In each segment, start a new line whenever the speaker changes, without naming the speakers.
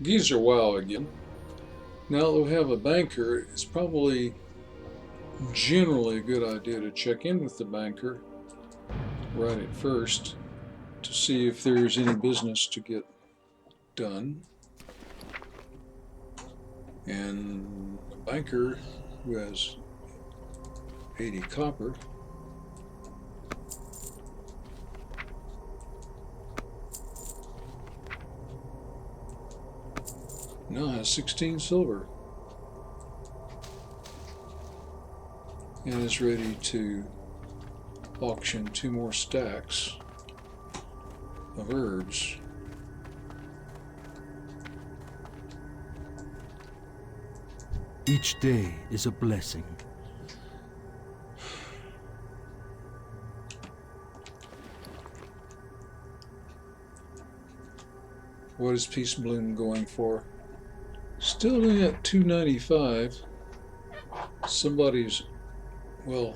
GeezerWoW again. Now that we have a banker, it's probably generally a good idea to check in with the banker right at first to see if there's any business to get done. And a banker who has 80 copper now has 16 silver and is ready to auction 2 more stacks of herbs.
Each day is a blessing.
What is Peace Bloom going for? Still only at 295. Somebody's, well,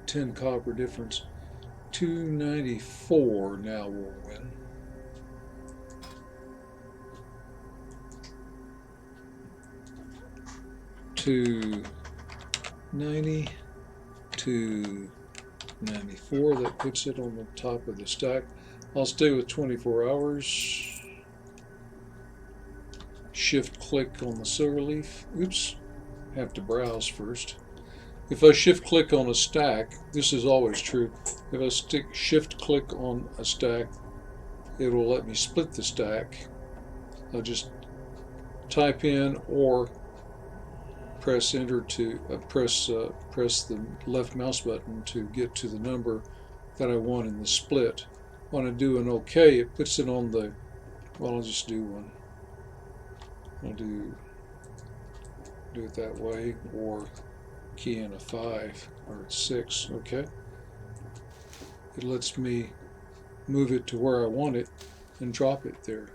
10 copper difference. 294 now will win. To 90 to 94, that puts it on the top of the stack. I'll stay with 24 hours. Shift click on the silver leaf. Oops, have to browse first. If I shift click on a stack, this is always true. If I shift click on a stack, it will let me split the stack. I'll just type in or press enter to press the left mouse button to get to the number that I want in the split. When I do an OK, it puts it on the, well, I'll just do one. I'll do it that way, or key in a 5 or 6. Okay, it lets me move it to where I want it and drop it there,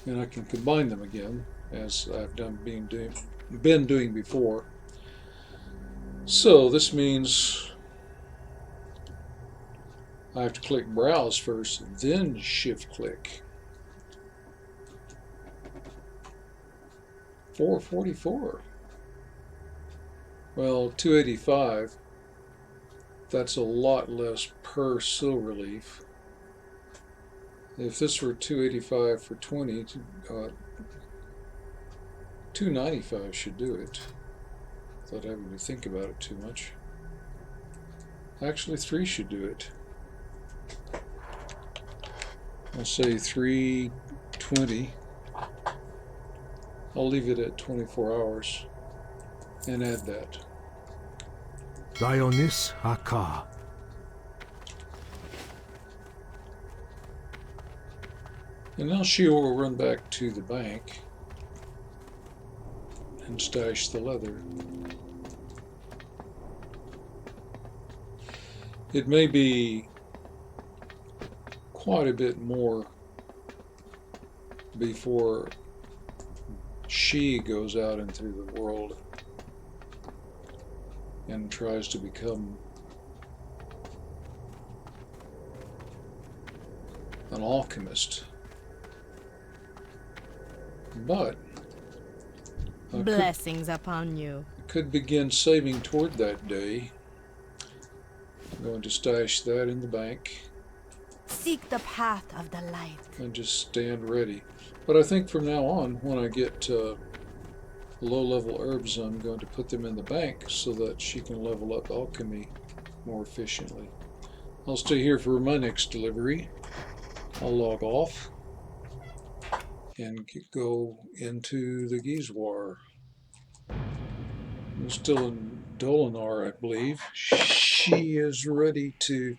and I can combine them again as I've been doing before. So this means I have to click browse first, then shift click. 444. Well, 285. That's a lot less per silver leaf. If this were 285 for 20, 295 should do it. Without having to think about it too much. Actually, 3 should do it. I'll say 320. I'll leave it at 24 hours and add that.
Dionis Haka.
And now she will run back to the bank and stash the leather. It may be quite a bit more before she goes out into the world and tries to become an alchemist. But
blessings upon you.
I could begin saving toward that day. I'm going to stash that in the bank.
Seek the path of the light.
And just stand ready. But I think from now on, when I get low-level herbs, I'm going to put them in the bank so that she can level up alchemy more efficiently. I'll stay here for my next delivery. I'll log off and go into the GeezerWoW. I'm still in Dolanaar, I believe. She is ready to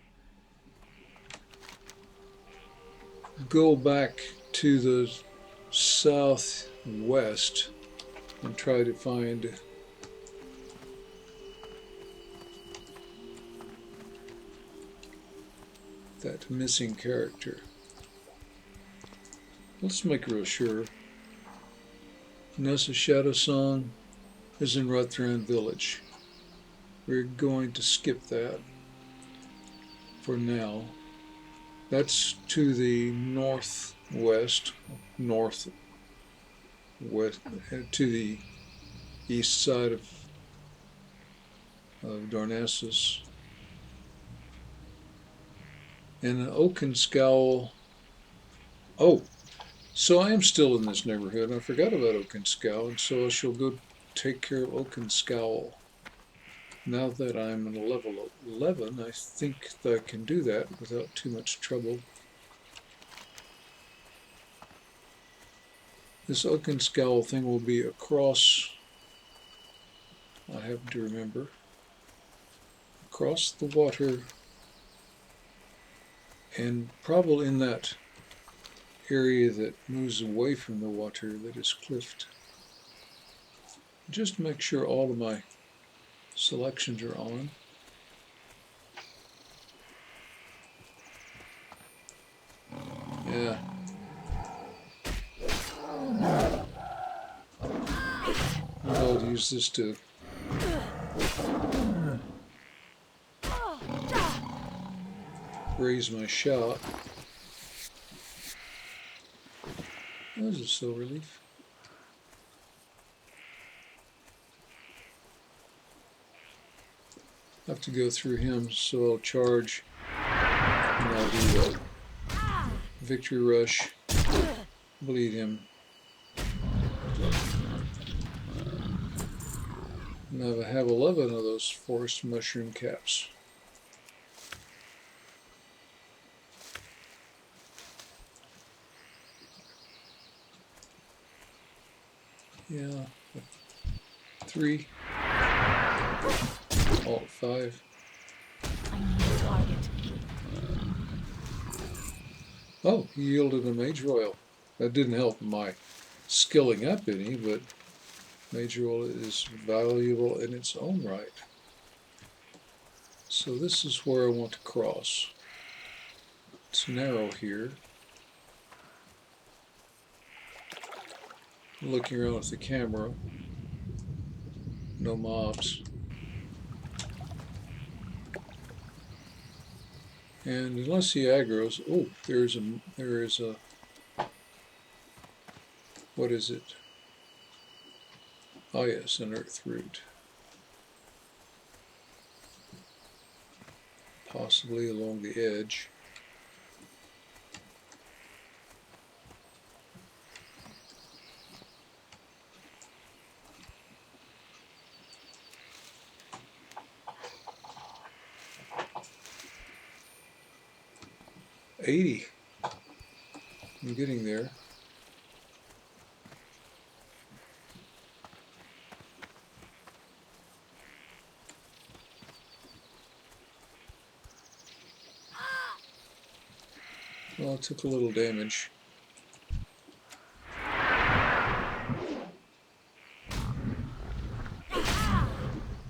go back to the southwest and try to find that missing character. Let's make real sure. Nessa Shadow Song is in Ruthran Village. We're going to skip that for now. That's to the northwest, north west to the east side of Darnassus. And an oaken scowl. Oh, so I am still in this neighborhood. I forgot about Oaken Scowl, and so I shall go take care of Oaken Scowl. Now that I'm at level 11, I think that I can do that without too much trouble. This Oaken Scowl thing will be across, I have to remember, across the water and probably in that area that moves away from the water that is cliffed. Just make sure all of my selections are on. Yeah. I'll use this to raise my shot. There's a silver leaf. I have to go through him, so I'll charge and I'll do the victory rush, bleed him. And I have 11 of those forest mushroom caps. Yeah, 3, Alt 5.
I need a target.
Oh, he yielded a Mage Royal. That didn't help my skilling up any, but Mage Royal is valuable in its own right. So this is where I want to cross. It's narrow here. Looking around with the camera. No mobs. And unless he aggroes, oh, there is a, what is it? Oh yes, an earth root. Possibly along the edge. $80. I'm getting there. Well, it took a little damage.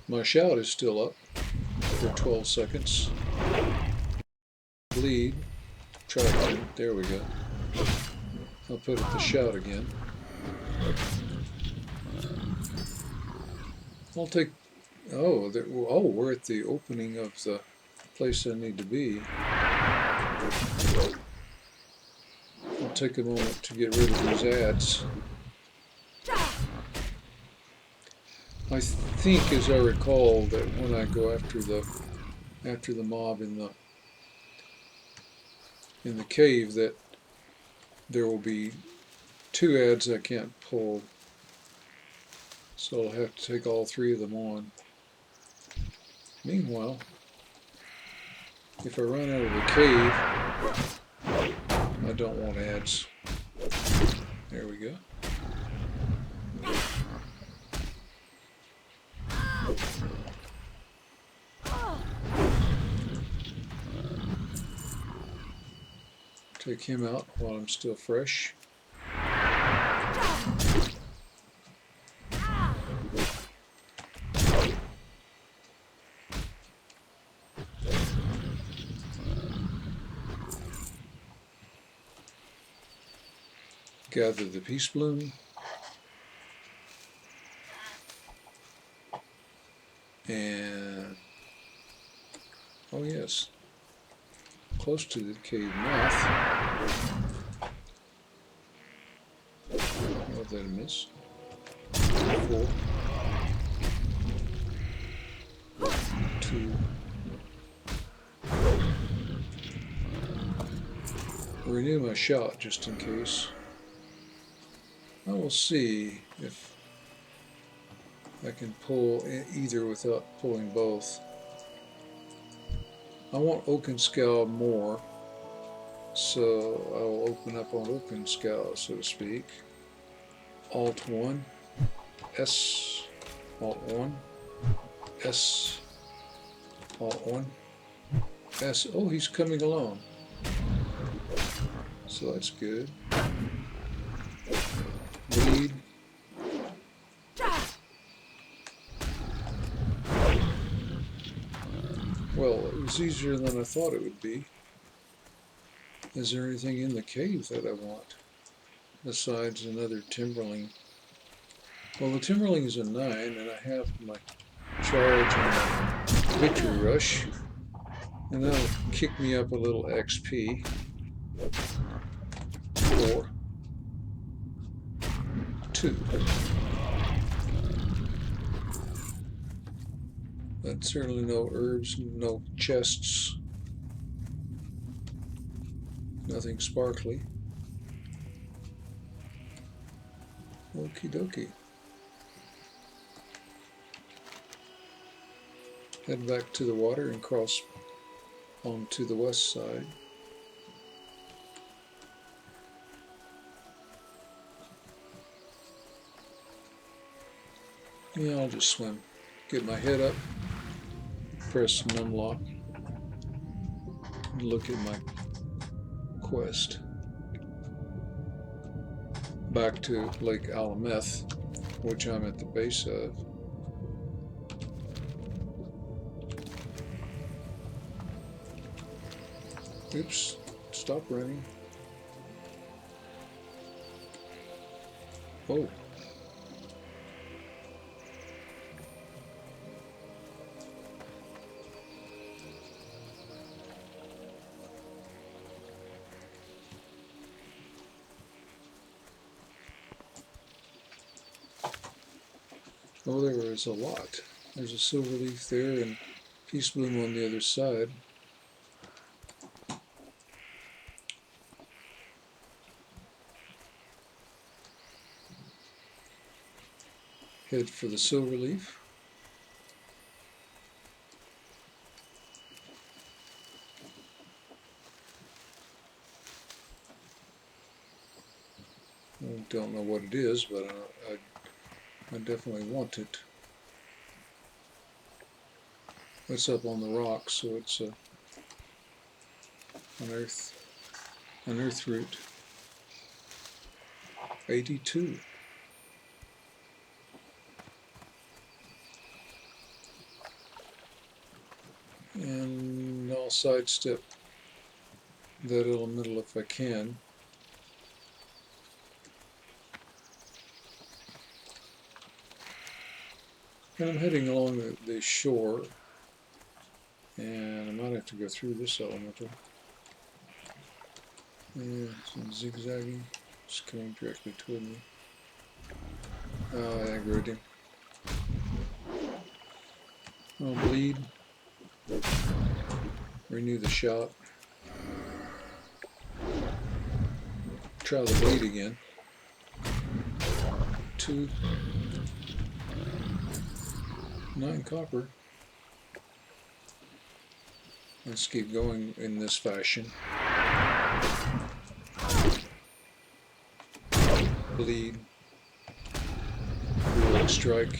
My shout is still up for 12 seconds. Bleed. Try again. There we go. I'll put up the shout again. I'll take... Oh, we're at the opening of the place I need to be. I'll take a moment to get rid of these ads. I think, as I recall, that when I go after the mob in the cave, that there will be 2 ads I can't pull, so I'll have to take all 3 of them on. Meanwhile, if I run out of the cave, I don't want ads. There we go. Take him out while I'm still fresh. Gather the peace bloom. And, oh yes, close to the cave mouth. I'll Give that a miss. 4. 2. Renew my shot just in case. I will see if I can pull either without pulling both. I want Oaken Scow more, so I will open up on Oaken Scow, so to speak. Alt 1, S, Alt 1, S, Alt 1, S. Oh, he's coming along. So that's good. Bleed. Well, it was easier than I thought it would be. Is there anything in the cave that I want besides another Timberling? Well, the Timberling is a 9, and I have my charge and my victory rush, and that'll kick me up a little XP. 4, 2. But certainly no herbs, no chests, nothing sparkly. Okie dokie. Head back to the water and cross onto the west side. Yeah, I'll just swim. Get my head up, press and unlock, and look at my quest. Back to Lake Alameth, which I'm at the base of. Oops, stop running. Oh. Oh, there was a lot. There's a silver leaf there and peace bloom on the other side. Head for the silver leaf. I don't know what it is, but I definitely want it. It's up on the rock, so it's an earth root. 82. And I'll sidestep that elemental if I can. And I'm heading along the shore, and I might have to go through this elemental. Yeah, some zigzagging, just coming directly toward me. Oh, I aggroed him. I'll bleed. Renew the shot. Try the bleed again. 2. 9 copper. Let's keep going in this fashion. Bleed. Heroic strike.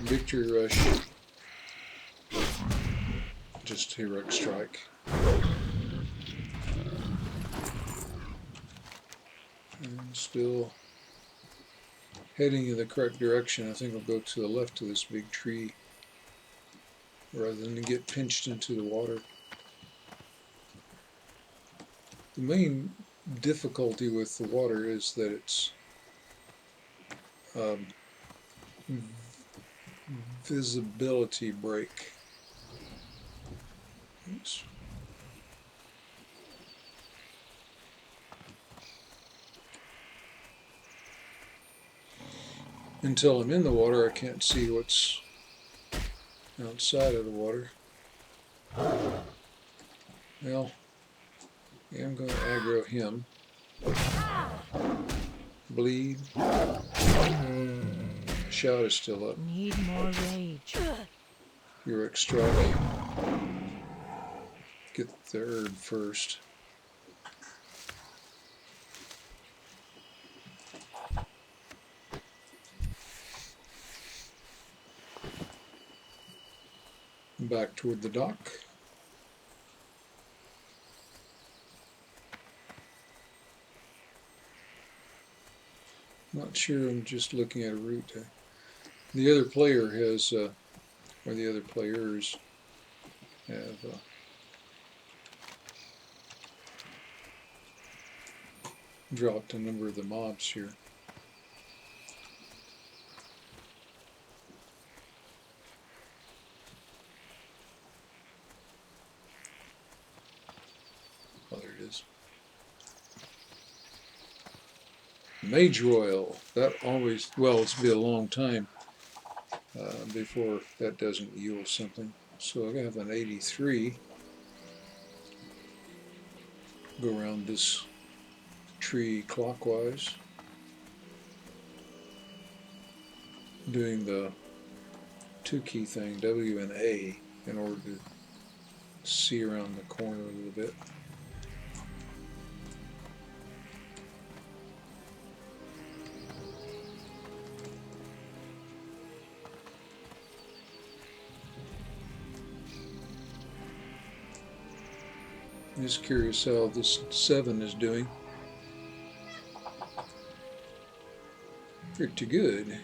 Victory rush. Just heroic strike. And still heading in the correct direction. I think I'll go to the left of this big tree rather than get pinched into the water. The main difficulty with the water is that it's visibility break. Oops. Until I'm in the water, I can't see what's outside of the water. Well, yeah, I'm going to aggro him. Bleed. Shout is still up.
Need more rage.
Heroic strike. Get the herb first. Back toward the dock. Not sure, I'm just looking at a route. The other player has, or the other players have dropped a number of the mobs here. Oh, there it is. Mage Royal. That always, well, it's been a long time before that doesn't yield something. So I have an 83. Go around this tree clockwise, doing the 2-key thing, W and A, in order to see around the corner a little bit. I'm just curious how this 7 is doing. Pretty good.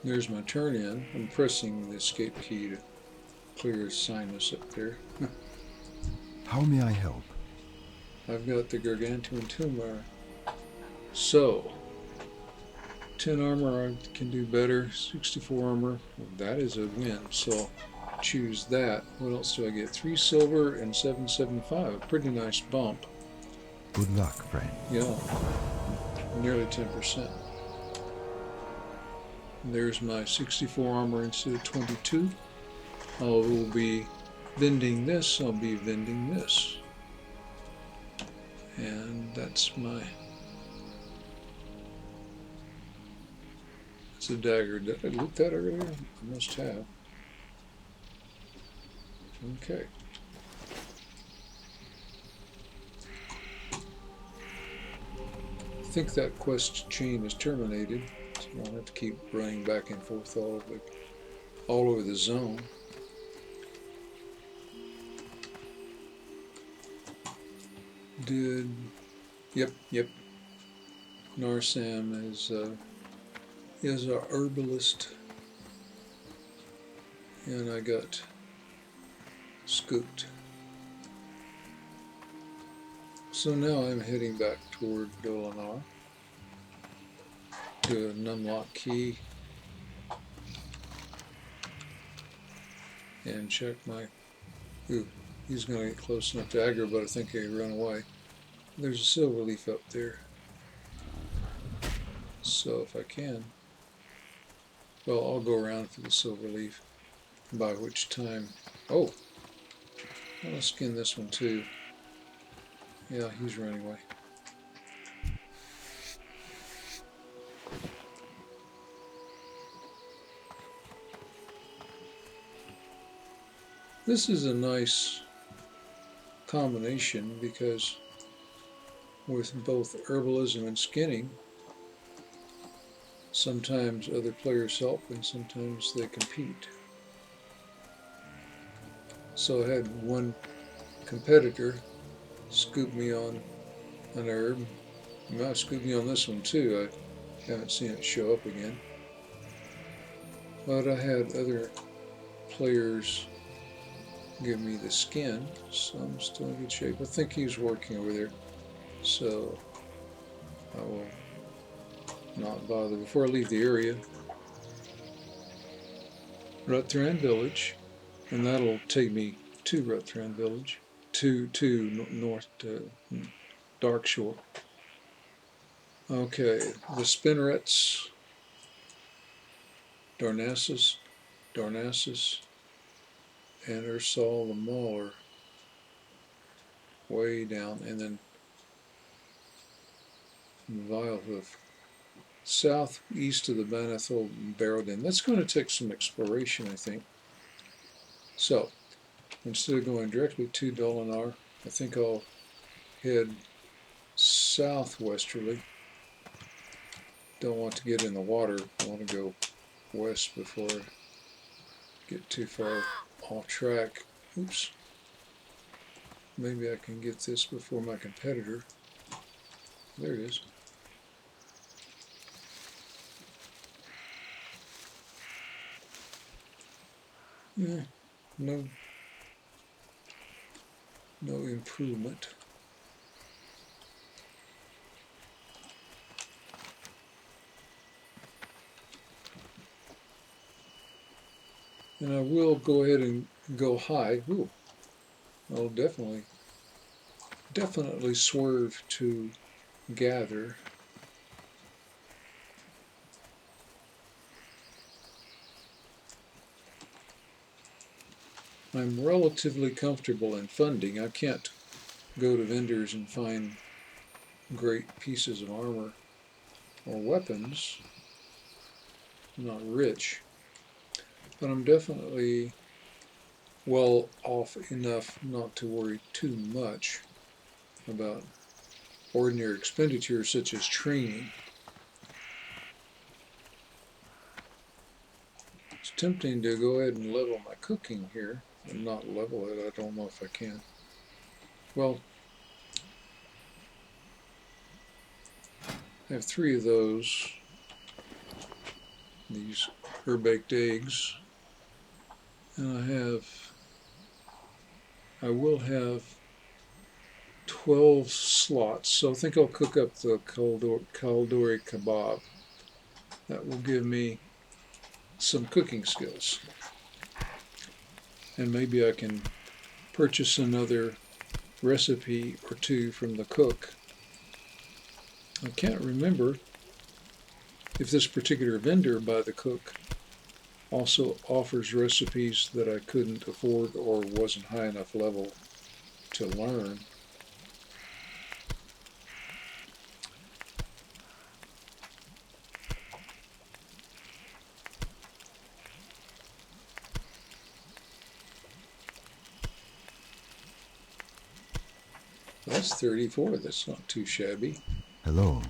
There's my turn in. I'm pressing the escape key to clear his sinus up there.
How may I help?
I've got the gargantuan tumor. So, 10 armor, I can do better. 64 armor, well, that is a win. So, choose that. What else do I get? 3 silver and 775. A pretty nice bump.
Good luck, friend.
Yeah, nearly 10%. There's my 64 armor instead of 22. I will be vending this. I'll be vending this. And that's my... It's a dagger. Did I loot that earlier? I must have. Okay. I think that quest chain is terminated. So I don't have to keep running back and forth all over the zone. Yep. Narsam is a herbalist, and I got scooped. So now I'm heading back toward Dolanaar. Do a numlock key and check my... Ooh, he's going to get close enough to aggro, but I think he run away. There's a silver leaf up there. So if I can... Well, I'll go around for the silver leaf, by which time... Oh! I'll skin this one too. Yeah, he's running away. This is a nice combination because with both herbalism and skinning, sometimes other players help and sometimes they compete. So I had one competitor scoop me on an herb. He might scoop me on this one too. I haven't seen it show up again. But I had other players give me the skin, so I'm still in good shape. I think he's working over there, so I will not bother. Before I leave the area, Ruttran Village, and that'll take me to Ruttran Village, to North Darkshore. Okay, the spinnerets, Darnassus, and Ursal the Mauler way down, and then Vilehoof, southeast of the Bannathol Barrowden. That's going to take some exploration, I think. So, instead of going directly to Dolanaar, I think I'll head southwesterly. Don't want to get in the water. I want to go west before I get too far off track. Oops. Maybe I can get this before my competitor. There it is. Yeah, no improvement. And I will go ahead and go high. Ooh, I'll definitely swerve to gather. I'm relatively comfortable in funding. I can't go to vendors and find great pieces of armor or weapons. I'm not rich, but I'm definitely well off enough not to worry too much about ordinary expenditures such as training. It's tempting to go ahead and level my cooking here and not level it. I don't know if I can. Well, I have 3 of those, these herb-baked eggs, and I will have 12 slots, so I think I'll cook up the kaldori kebab. That will give me some cooking skills. And maybe I can purchase another recipe or 2 from the cook. I can't remember if this particular vendor by the cook also offers recipes that I couldn't afford or wasn't high enough level to learn. That's 34. That's not too shabby.
Hello.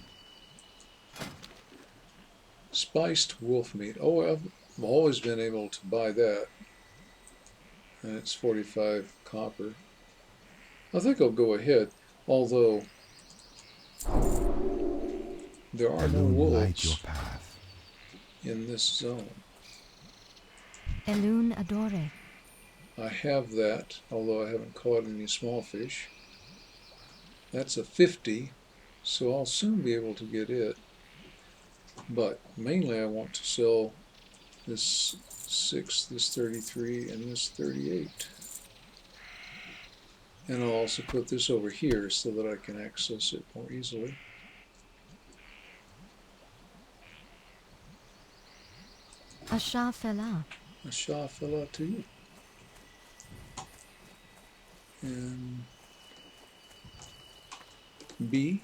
Spiced wolf meat. Oh, I've always been able to buy that. And it's 45 copper. I think I'll go ahead, although there are no
Alone light your
wolves
path.
in this zone.
Elune Adore.
I have that, although I haven't caught any small fish. That's a 50, so I'll soon be able to get it. But mainly I want to sell this 6, this 33, and this 38. And I'll also put this over here so that I can access it more easily.
Asha Fela.
A Shah fella to you. And B.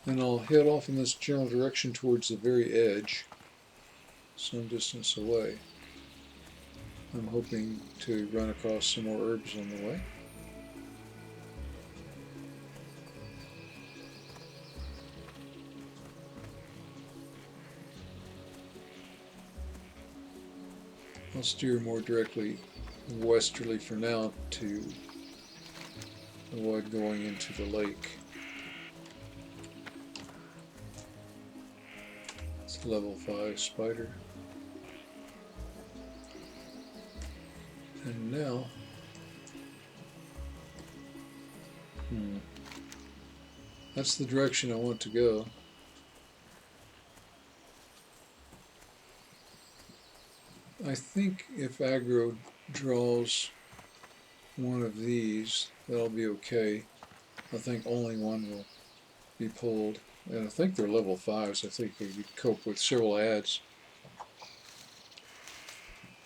And I'll head off in this general direction towards the very edge, some distance away. I'm hoping to run across some more herbs on the way. I'll steer more directly westerly for now to avoid going into the lake. It's level 5 spider. And now, that's the direction I want to go. I think if aggro draws one of these, that'll be okay. I think only one will be pulled. And I think they're level 5s. I think they could cope with several adds.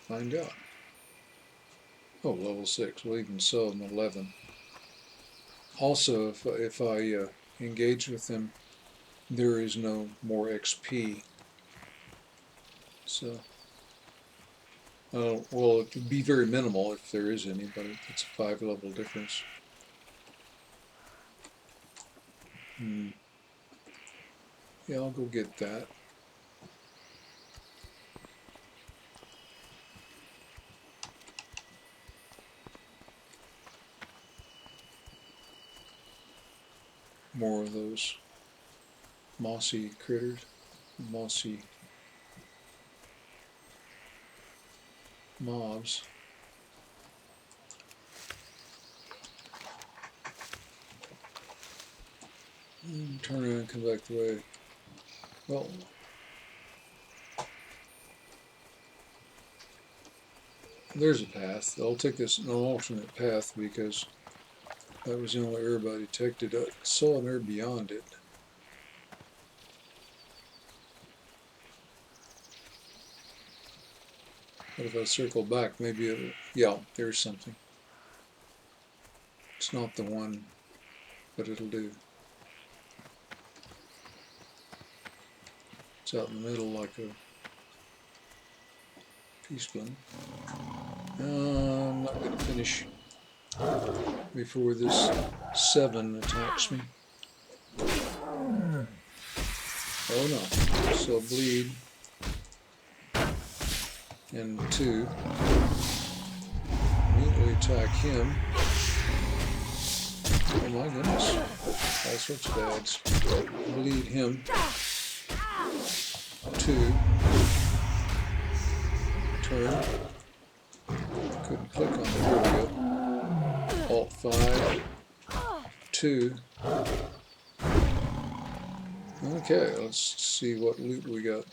Find out. Oh, level 6. Well, even so, I'm 11. Also, if I engage with them, there is no more XP. So, well, it would be very minimal if there is any, but it's a 5-level difference. Yeah, I'll go get that. More of those mossy critters, mossy mobs. Turn around and come back the way. Well, there's a path. I'll take this an alternate path because that was the only herb I detected. I saw an herb beyond it. But if I circle back, maybe it'll... Yeah, there's something. It's not the one, but it'll do. It's out in the middle like a peace bloom. I'm not going to finish before this 7 attacks me. Oh no. So bleed. And 2. Immediately attack him. Oh my goodness. All sorts of ads. Bleed him. 2. Turn. Couldn't click on it. Here we go. Alt 5. 2. Okay, let's see what loot we got.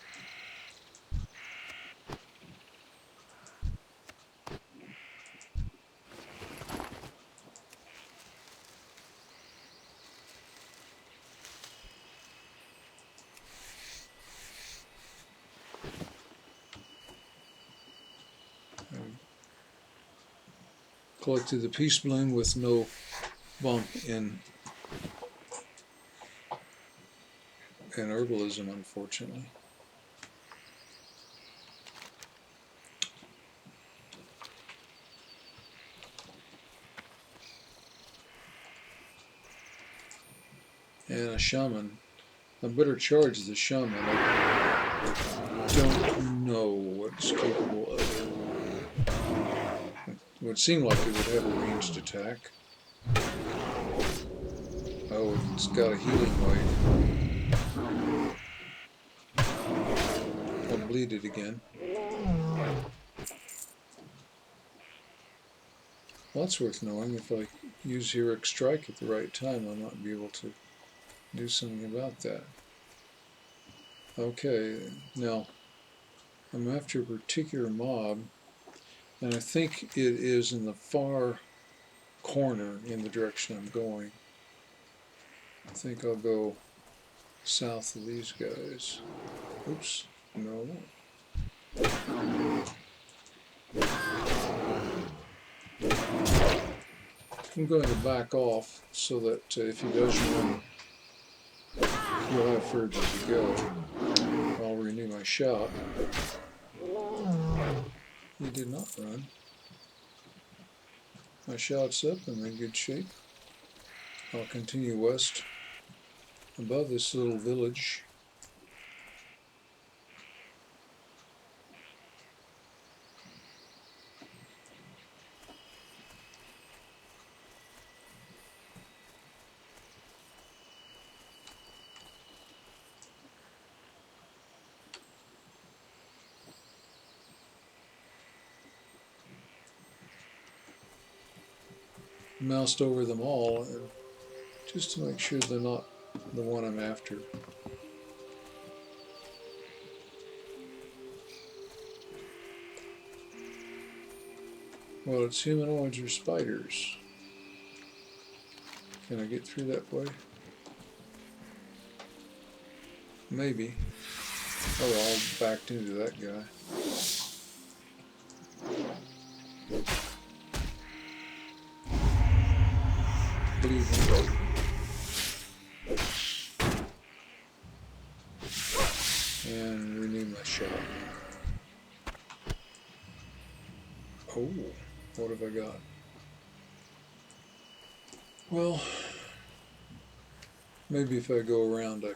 Collected the peace bloom with no bump in herbalism, unfortunately. And a shaman. I better charge the shaman. I don't know what it's capable of. It would seem like it would have a ranged attack. Oh, it's got a healing wave. I'll bleed it again. Well, that's worth knowing. If I use Heroic Strike at the right time, I might be able to do something about that. Okay, now I'm after a particular mob, and I think it is in the far corner in the direction I'm going. I think I'll go south of these guys. Oops, no. I'm going to back off so that if he does run, he'll have further to go. I'll renew my shot. He did not run. My shot's up and in good shape. I'll continue west above this little village. moused over them all, and just to make sure they're not the one I'm after. Well, it's humanoids or spiders. Can I get through that way? Maybe. Oh, I'll backed into that guy. Bleed him. And renew my shot. Oh, what have I got? Well, maybe if I go around, I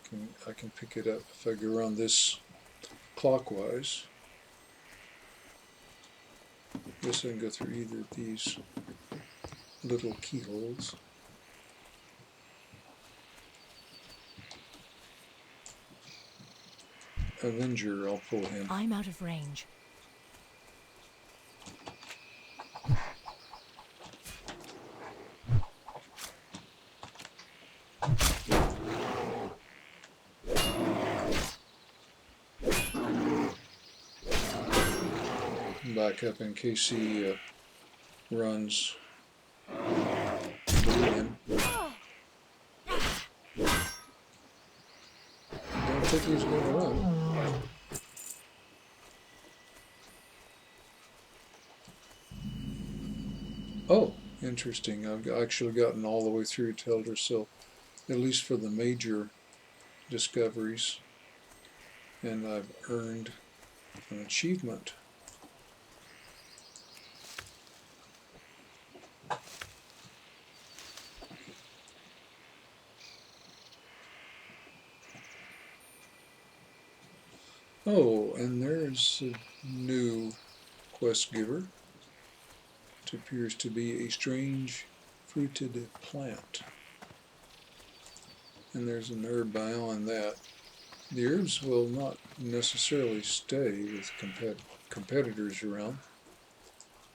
can pick it up. If I go around this clockwise, I guess I can go through either of these little keyholes. Avenger, I'll pull him.
I'm out of range.
Back up in case he runs. Bleed him. Don't think he's going to run. Oh, interesting. I've actually gotten all the way through to Elder Sill, at least for the major discoveries, and I've earned an achievement. Oh, and there's a new quest giver. It appears to be a strange fruited plant. And there's an herb beyond that. The herbs will not necessarily stay with competitors around.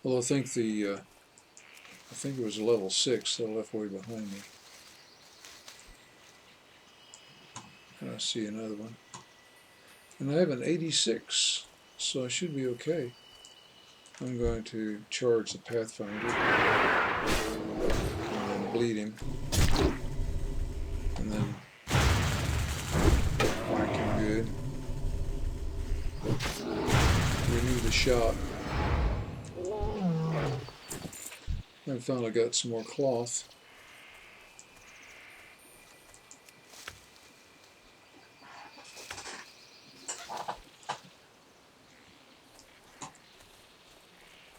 Well, I think it was level 6 that left way behind me. And I see another one. And I have an 86, so I should be okay. I'm going to charge the Pathfinder and then bleed him. And then whack him good. Renew the shot. I finally got some more cloth.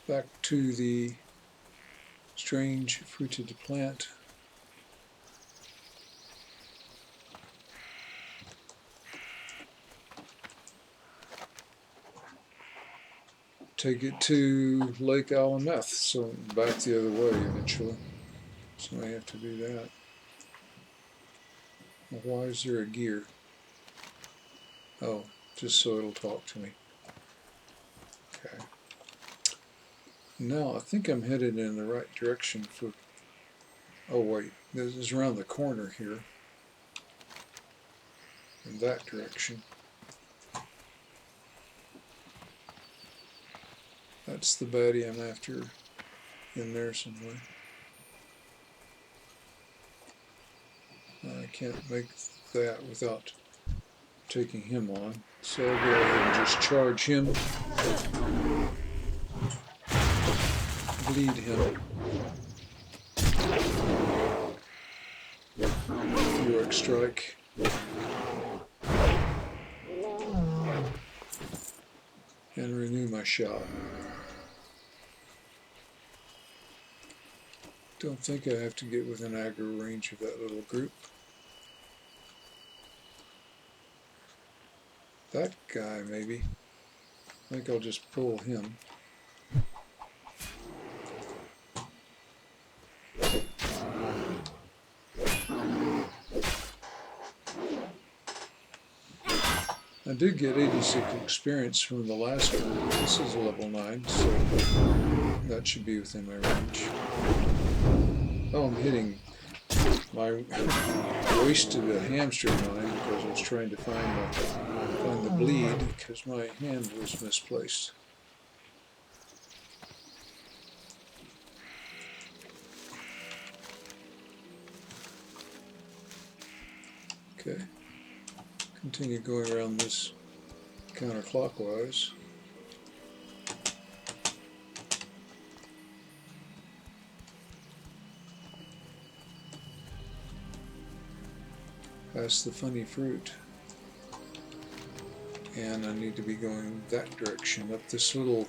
Back to the strange fruited plant. Take it to Lake Alameth, so back the other way eventually. So I have to do that. Well, why is there a gear? Oh, just so it'll talk to me. Okay. Now I think I'm headed in the right direction for... Oh wait, this is around the corner here. In that direction. That's the baddie I'm after in there somewhere. I can't make that without taking him on. So I'll go ahead and just charge him. Bleed him. Heroic strike. And renew my shot. Don't think I have to get within aggro range of that little group. That guy, maybe. I think I'll just pull him. I did get 86 experience from the last one. This is a level 9, so that should be within my range. Oh, I'm hitting my wasted a hamster mine because I was trying to find the bleed because my hand was misplaced. Okay, continue going around this counterclockwise. Past the funny fruit. And I need to be going that direction, up this little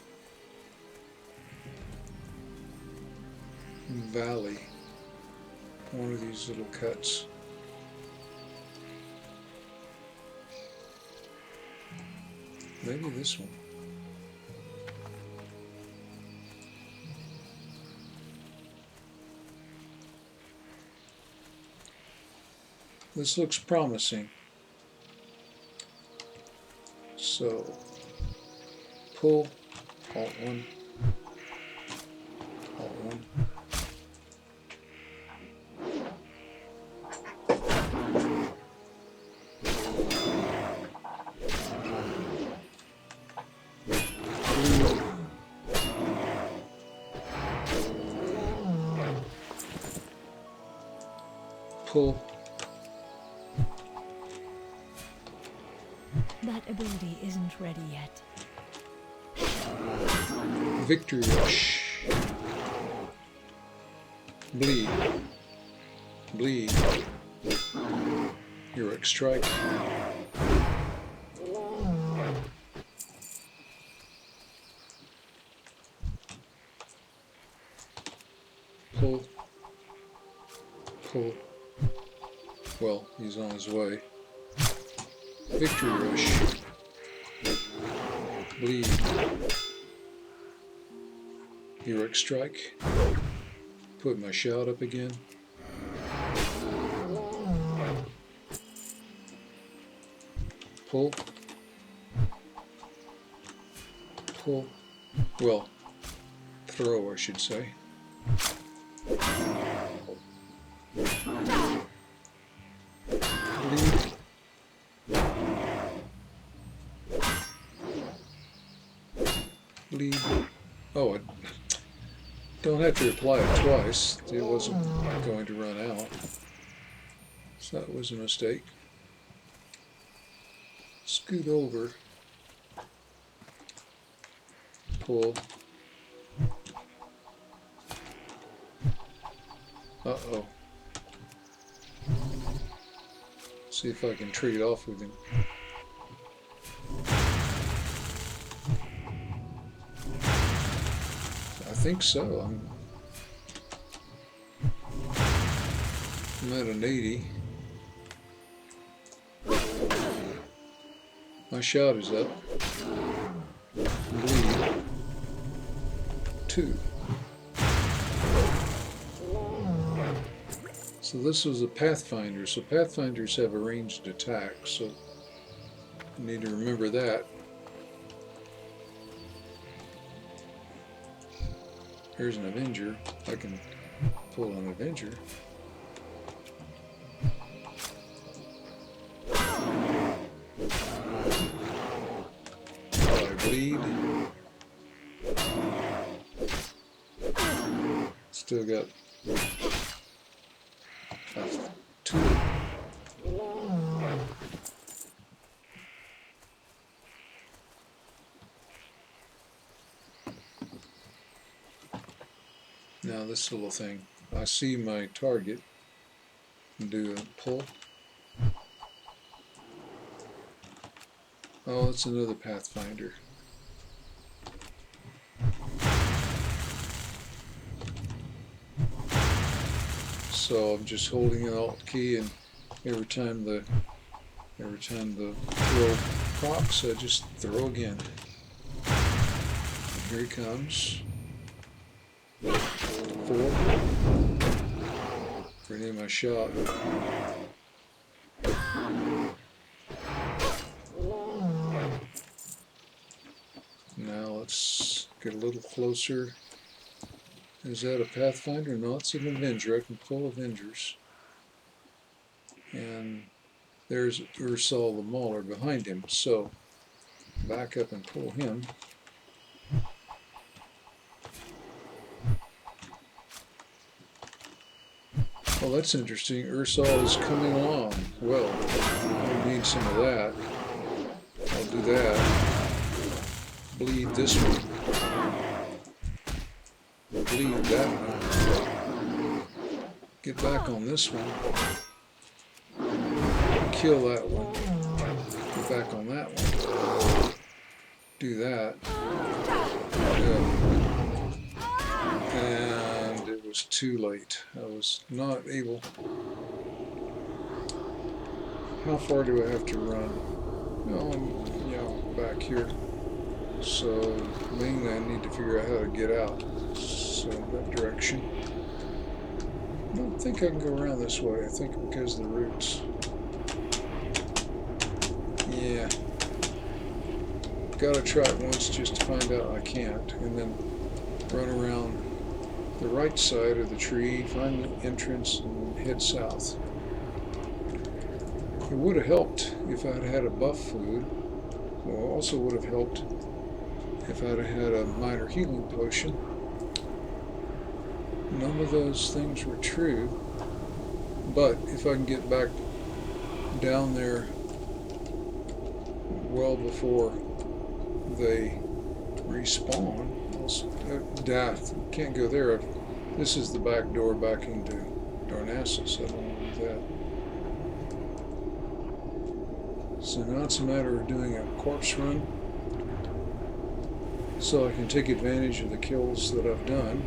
valley. One of these little cuts. Maybe this one. This looks promising. So, pull, Alt 1, Alt 1. Pull.
That ability isn't ready yet.
Victory Rush. Bleed. Bleed. Heroic Strike. Pull. Pull. Well, he's on his way. Victory Rush. Bleed. Heroic Strike. Put my shout up again. Pull. Pull. Well, throw, I should say. Bleed. Bleed. Oh, I don't have to apply it twice. It wasn't going to run out. So that was a mistake. Scoot over. Pull. Uh-oh. See if I can trade off with him. I think so. I'm at an 80. My shout is up. Bleed. 2. So this was a Pathfinder. So Pathfinders have a ranged attack. So I need to remember that. Here's an Avenger. I can pull an Avenger. I bleed. Still got 2. Now this little thing, I see my target and do a pull. Oh, it's another Pathfinder. So I'm just holding an Alt key, and every time the throw procs, I just throw again. And here he comes. 4. Renew my shot. Now let's get a little closer Is that a Pathfinder? No, it's an Avenger. I can pull Avengers. And there's Ursal the Mauler behind him. So back up and pull him. Well, that's interesting. Ursal is coming along. Well, we need some of that. I'll do that. Bleed this one. Bleed that one. Get back on this one. Kill that one. Get back on that one. Do that. And it was too late. I was not able. How far do I have to run? No, I'm, back here. So mainly I need to figure out how to get out. So that direction. I don't think I can go around this way. I think because of the roots. Yeah. Gotta try it once just to find out I can't. And then run around the right side of the tree, find the entrance, and head south. It would have helped if I'd had a buff food. Well, also would have helped if I'd had a minor healing potion. None of those things were true. But if I can get back down there well before they respawn, Daft can't go there. This is the back door back into Darnassus. I don't want to do that. So now it's a matter of doing a corpse run so I can take advantage of the kills that I've done.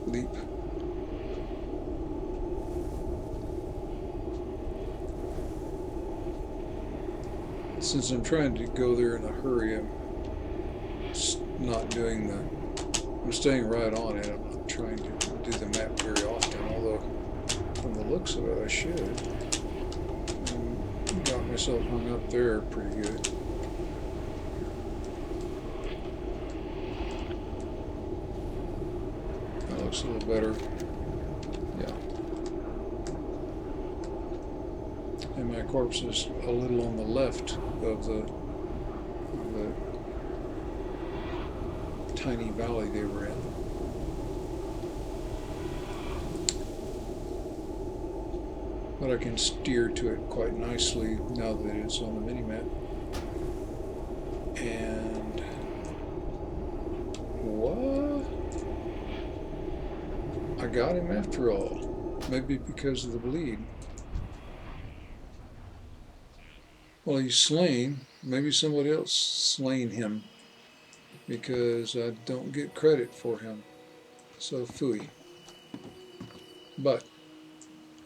Leap. Since I'm trying to go there in a hurry, I'm not doing I'm staying right on it. I'm not trying to do the map very often, although from the looks of it I should. And got myself hung up there pretty good. That looks a little better. Yeah. And my corpse is a little on the left of the tiny valley they were in. But I can steer to it quite nicely now that it's on the minimap. And what? I got him after all. Maybe because of the bleed. Well, he's slain. Maybe somebody else slain him because I don't get credit for him. So phooey. But,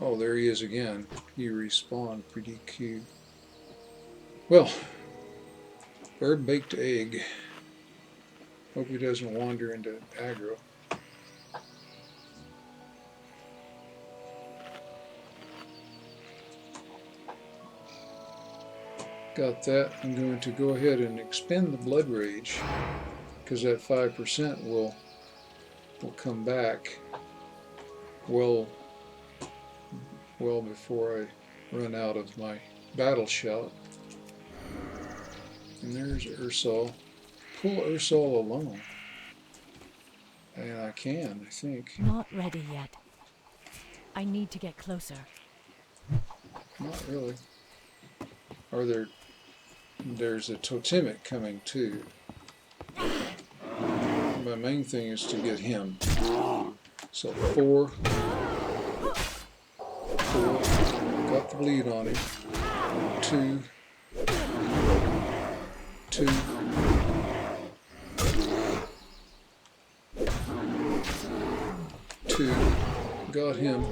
oh, there he is again. He respawned pretty cute. Well, bird baked egg. Hope he doesn't wander into aggro. Got that. I'm going to go ahead and expend the blood rage because that 5% will come back well before I run out of my battle shout. And there's Ursal. Pull Ursal alone. And I can, I think.
Not ready yet. I need to get closer.
Not really. Or there's a totemic coming too. My main thing is to get him. So 4. Got the bleed on him. 2. 2. 2. Got him.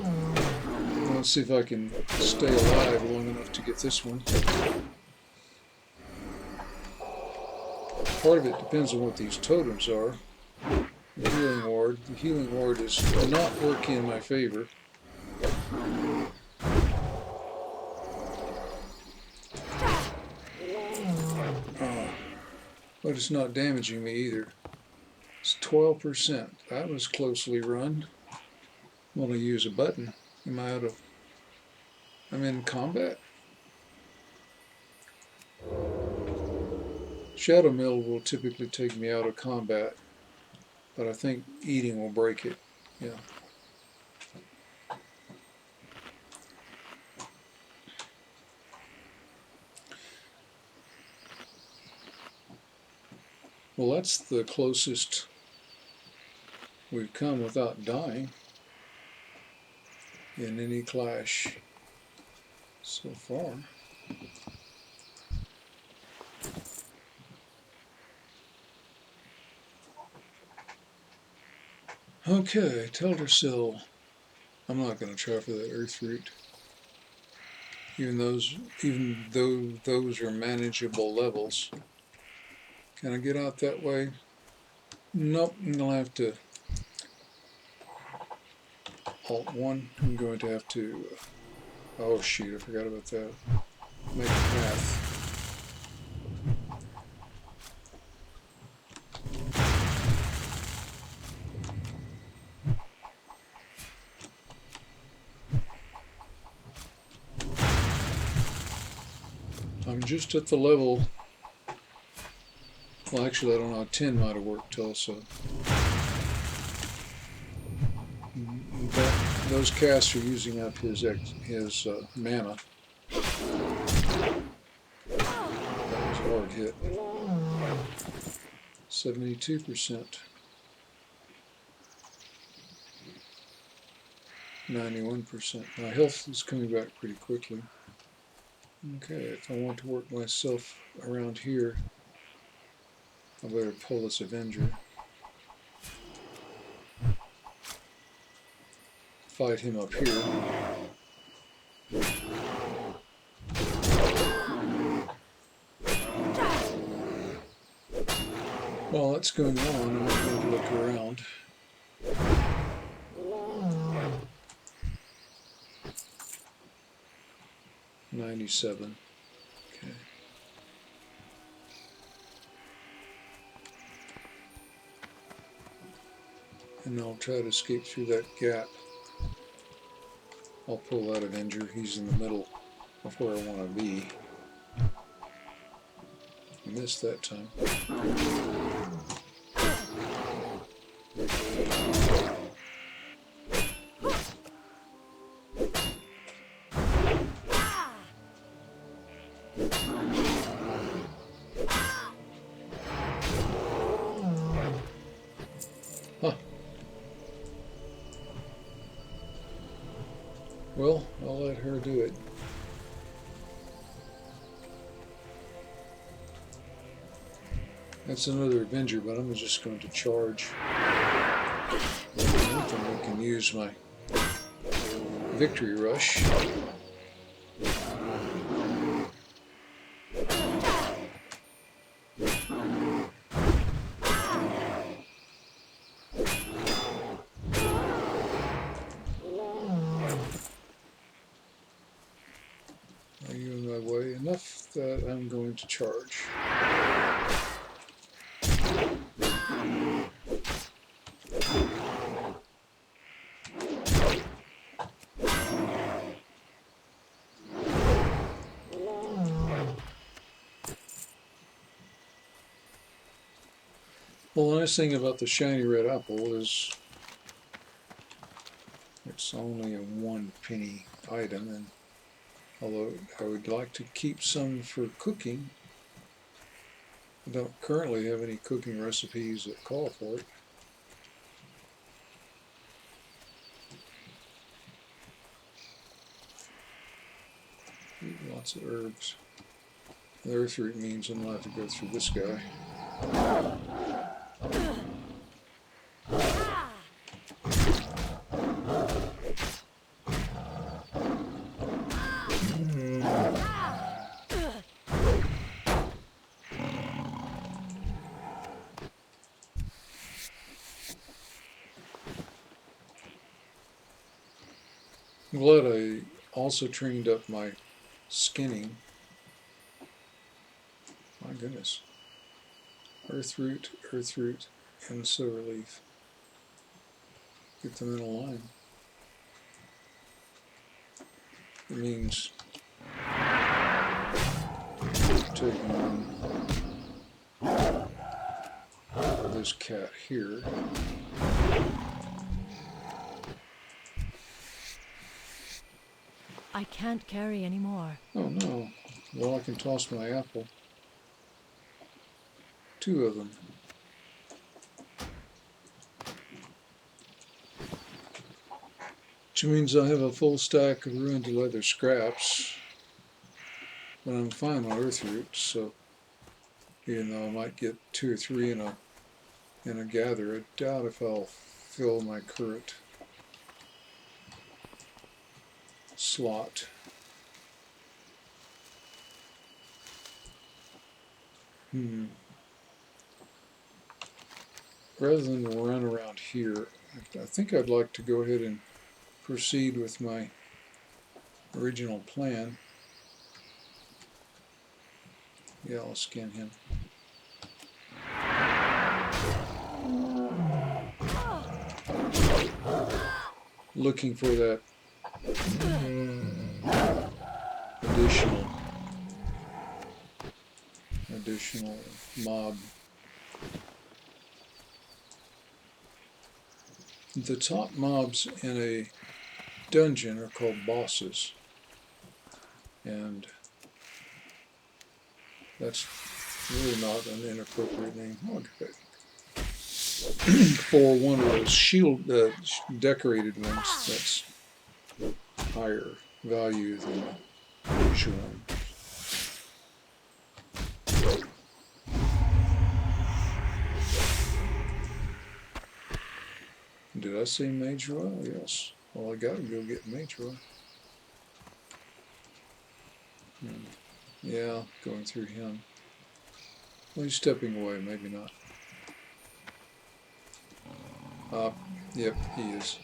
Let's see if I can stay alive long enough to get this one. Part of it depends on what these totems are. The healing ward. The healing ward is not working in my favor. But it's not damaging me either. It's 12%. That was closely run. I'm going to use a button. Am I out of... I'm in combat? Shadow Mill will typically take me out of combat, but I think eating will break it. Yeah. Well, that's the closest we've come without dying in any clash so far. Okay, Teldrassil. I'm not going to try for that Earth Root. Even though those are manageable levels. Can I get out that way? Nope, I'm going to have to Alt 1. I'm going to have to... oh shoot, I forgot about that. Make a path. I'm just at the level... well, actually, I don't know. 10 might have worked also. Those casts are using up his mana. That was a hard hit. 72%. 91%. My health is coming back pretty quickly. Okay, if I want to work myself around here, I better pull this Avenger. Fight him up here. While that's going on, I'm going to look around. $97. Okay. And I'll try to escape through that gap. I'll pull that Avenger. He's in the middle of where I want to be. Missed that time. Huh. Well, I'll let her do it. That's another Avenger, but I'm just going to charge. I think I can use my Victory Rush. Are you in my way? Enough that I'm going to charge. Well, the nice thing about the shiny red apple is it's only a 1 penny item, and although I would like to keep some for cooking, I don't currently have any cooking recipes that call for it. Eat lots of herbs. The earth root means I'm going to have to go through this guy. I'm glad I also trained up my skinning. My goodness. Earthroot, and silverleaf. Get them in a line. It means taking on this cat here.
I can't carry anymore.
Oh no. Well, I can toss my apple. 2 of them. Which means I have a full stack of ruined leather scraps. But I'm fine on earthroot, so even though I might get 2 or 3 in a gather, I doubt if I'll fill my current slot. Rather than run around here, I think I'd like to go ahead and proceed with my original plan. Yeah, I'll scan him. Looking for that additional mob. The top mobs in a dungeon are called bosses, and that's really not an inappropriate name. Okay. For one of those shield decorated ones, that's higher value than the usual one. Did I say Mage Royal? Yes. Well, I gotta go get Mage Royal. Yeah, going through him. Well, he's stepping away, maybe not. Yep, he is.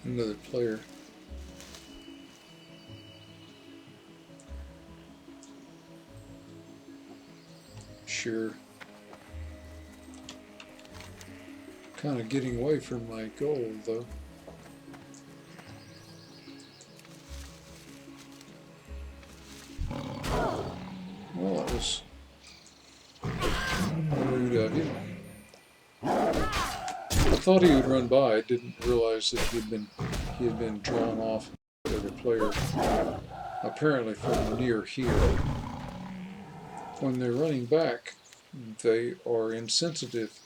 Another player. Sure. Kind of getting away from my goal, though. Well, that was rude of you. I thought he would run by. I didn't realize that he had been drawn off by the other player, apparently from near here. When they're running back, they are insensitive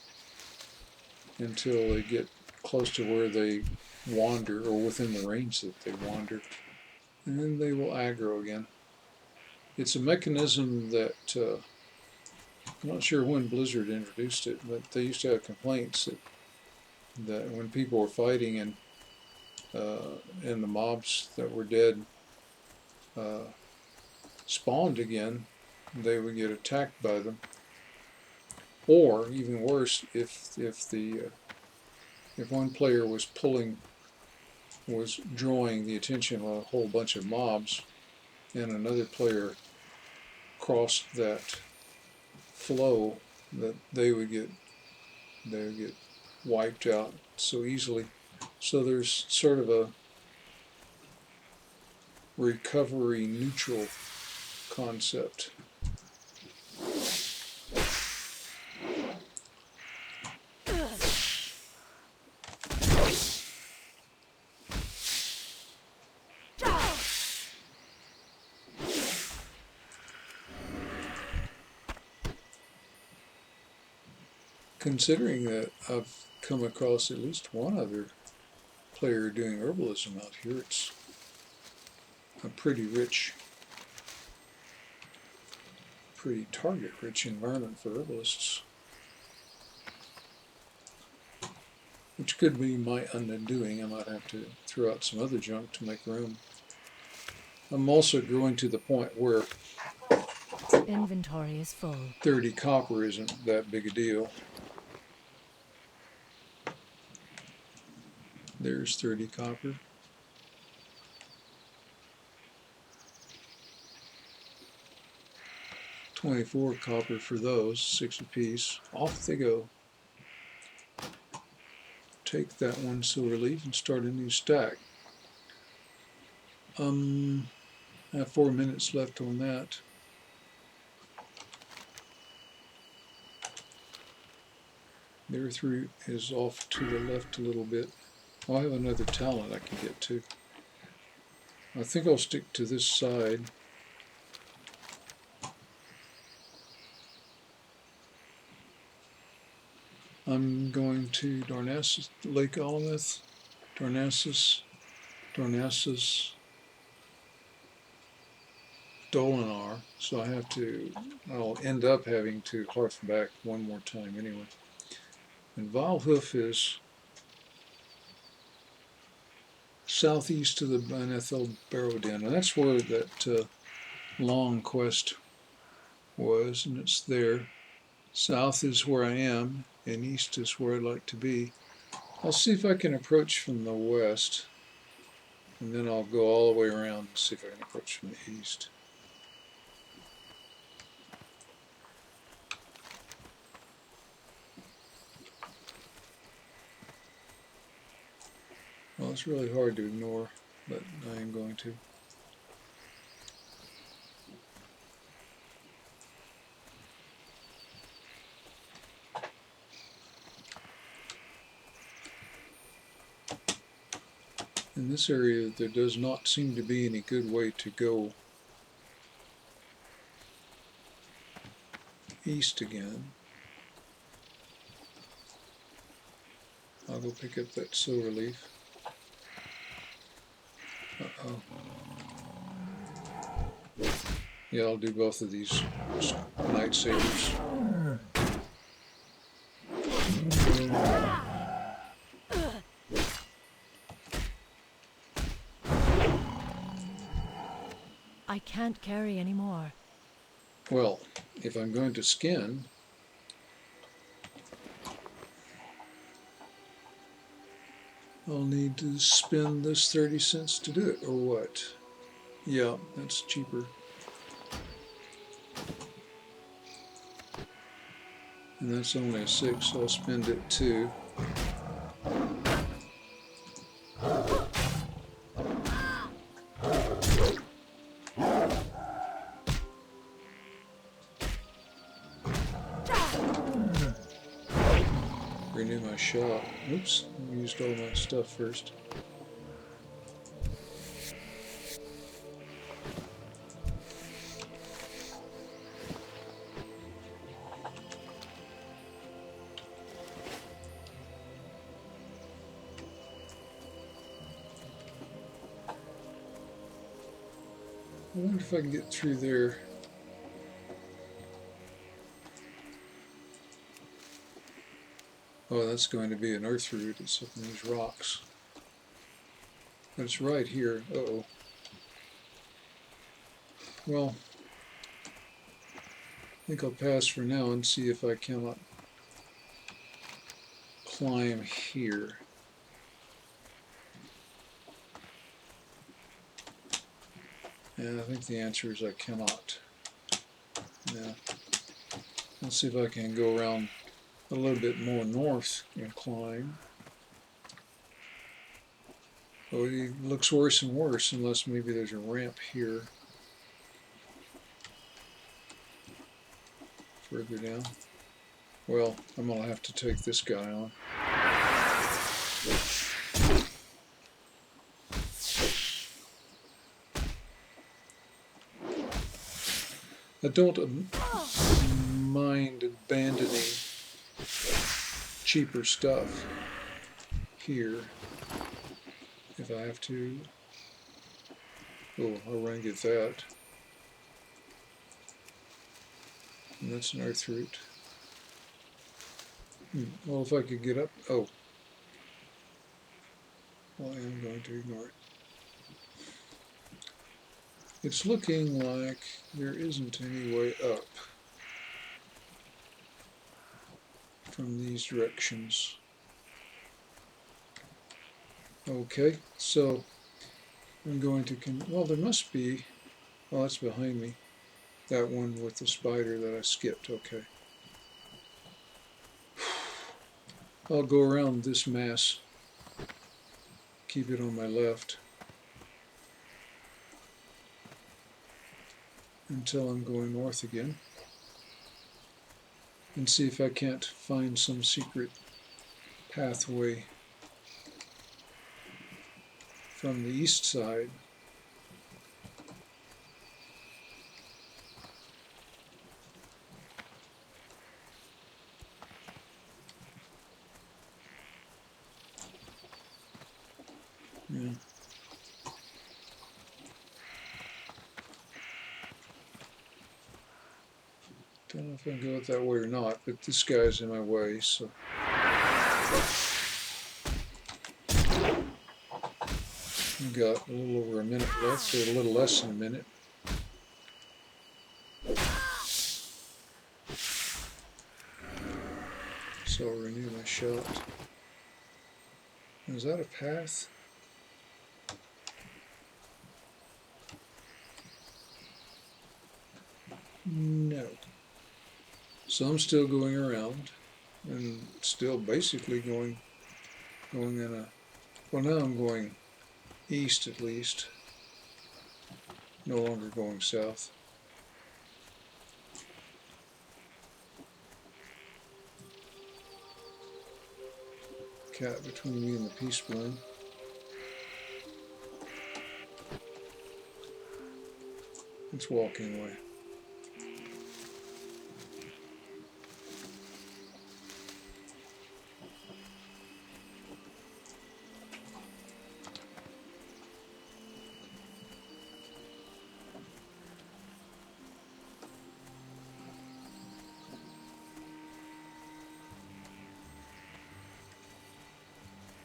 until they get close to where they wander, or within the range that they wander, and then they will aggro again. It's a mechanism that I'm not sure when Blizzard introduced it, but they used to have complaints that when people were fighting and the mobs that were dead spawned again, they would get attacked by them. Or even worse, if one player was drawing the attention of a whole bunch of mobs, and another player crossed that flow, that they would get wiped out so easily. So there's sort of a recovery neutral concept. Considering that I've come across at least one other player doing herbalism out here, it's a pretty rich pretty target-rich environment for herbalists. Which could be my undoing. I might have to throw out some other junk to make room. I'm also growing to the point where
Inventory is full.
30 copper isn't that big a deal. There's 30 copper. $24 copper for those, 6 apiece. Off they go. Take that one silver leaf and start a new stack. I have 4 minutes left on that. Their fruit is off to the left a little bit. I have another talent I can get to. I think I'll stick to this side. I'm going to Darnassus, Lake Alameth, Darnassus, Dolanaar. So I'll end up having to harf back one more time anyway. And Valhoof is southeast of the Banethel Barrow Den, and that's where that long quest was, and it's there. South is where I am, and east is where I'd like to be. I'll see if I can approach from the west, and then I'll go all the way around and see if I can approach from the east. Well, it's really hard to ignore, but I am going to. In this area, there does not seem to be any good way to go east again. I'll go pick up that silver leaf. Uh-oh. Yeah, I'll do both of these night sabers.
I can't carry any more.
Well, if I'm going to skin, I'll need to spend this 30 cents to do it, or what? Yeah, that's cheaper. And that's only a 6, so I'll spend it 2. Renew my shop. Oops, I used all my stuff first. I wonder if I can get through there. Oh, that's going to be an earth root. It's up in these rocks. But it's right here. Uh-oh. Well, I think I'll pass for now and see if I cannot climb here. And I think the answer is I cannot. Yeah. Let's see if I can go around a little bit more north and climb. Oh, it looks worse and worse unless maybe there's a ramp here. Further down. Well, I'm going to have to take this guy on. I don't mind abandoning cheaper stuff here if I have to. Oh, I'll run and get that. And that's an earth root. Well, if I could get up... Oh. Well, I am going to ignore it. It's looking like there isn't any way up from these directions. Okay, so I'm going to... well, there must be... Oh, that's behind me. That one with the spider that I skipped. Okay. I'll go around this mass. Keep it on my left. Until I'm going north again. And see if I can't find some secret pathway from the east side. Yeah. Don't know if I can go it that way or not, but this guy's in my way, so. We've got a little over a minute left, or a little less than a minute. So I'll renew my shot. Is that a path? No. So I'm still going around and still basically going in a, well, now I'm going east at least, no longer going south. Cat between me and the peace bloom. It's walking away.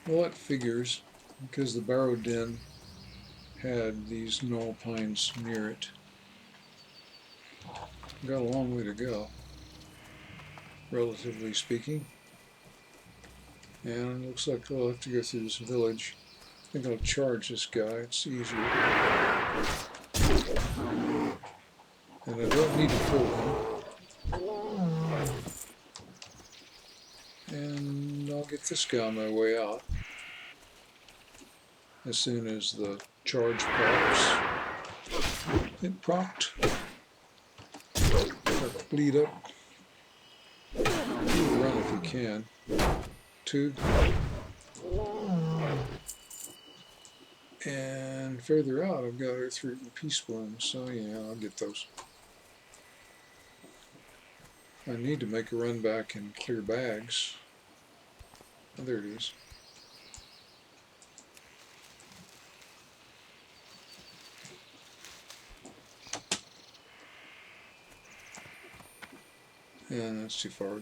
Well, it figures, because the Barrow Den had these knoll pines near it. Got a long way to go, relatively speaking. And it looks like I'll have to go through this village. I think I'll charge this guy, it's easier. And I don't need to pull him. And I'll get this guy on my way out. As soon as the charge procs. It procced. Bleed up. Run if you can. 2. And further out I've got earth root and peace bloom, so yeah, I'll get those. I need to make a run back and clear bags. Oh, there it is. And that's too far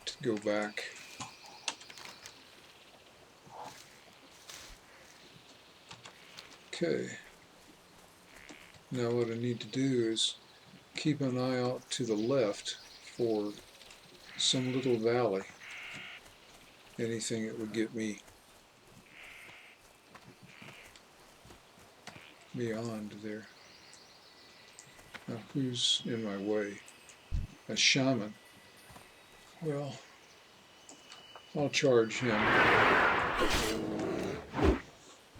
to go back. Okay. Now what I need to do is keep an eye out to the left for some little valley. Anything that would get me beyond there. Now who's in my way? A shaman. Well, I'll charge him.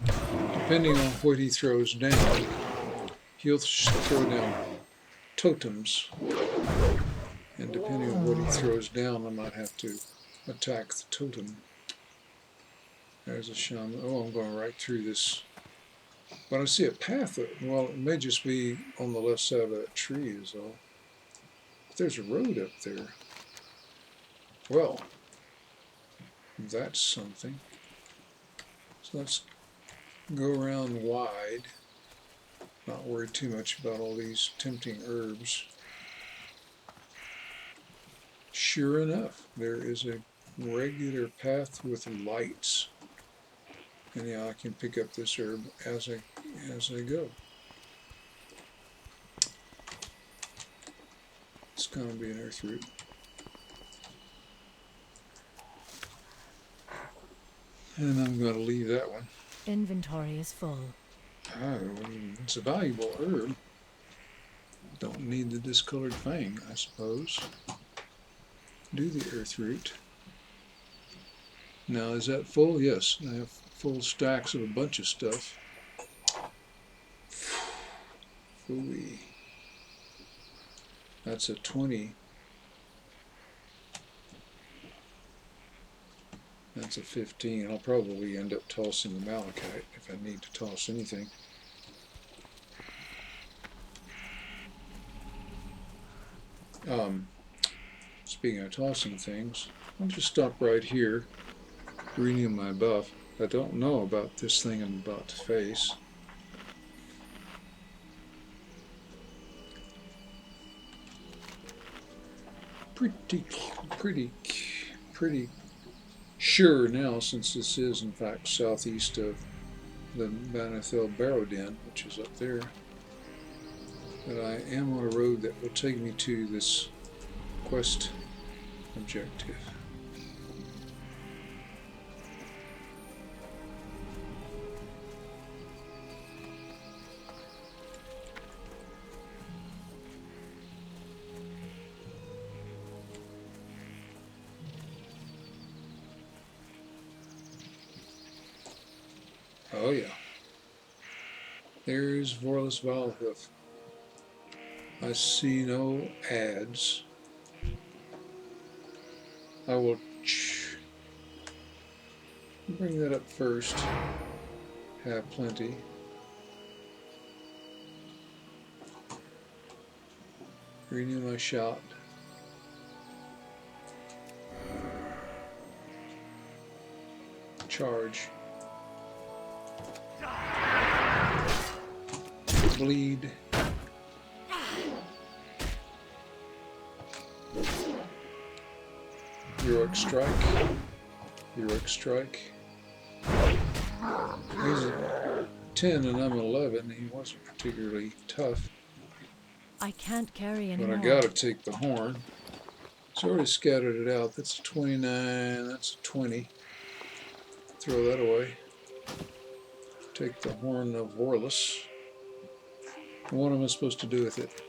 Depending on what he throws down, he'll throw down totems. And depending on what he throws down, I might have to attack the totem. There's a shaman. Oh, I'm going right through this. But I see a path. Well, it may just be on the left side of that tree is all. But there's a road up there. Well, that's something. So let's go around wide. Not worry too much about all these tempting herbs. sure enough, there is a regular path with lights. And yeah, I can pick up this herb as I go. It's going to be an earth root. And I'm going to leave that one.
Inventory is full.
Oh, it's a valuable herb. Don't need the discolored fang, I suppose. Do the earth root. Now, is that full? Yes, I have full stacks of a bunch of stuff. Phooey. That's a 20. That's a 15. I'll probably end up tossing the malachite if I need to toss anything. Speaking of tossing things, I'll just stop right here, renew my buff. I don't know about this thing I'm about to face. Pretty sure now, since this is in fact southeast of the Bannathel Barrow Den, which is up there, that I am on a road that will take me to this quest objective. Oh yeah. There's Vorlus Valhoof. I see no ads. I will bring that up first. Have plenty. Renew my shot. Charge. Bleed. Heroic strike. Heroic strike. He's a 10 and I'm 11. He wasn't particularly tough.
I can't carry
But
anymore.
I gotta take the horn. It's already scattered it out. That's a 29. That's a 20. Throw that away. Take the horn of Vorlus. What am I supposed to do with it?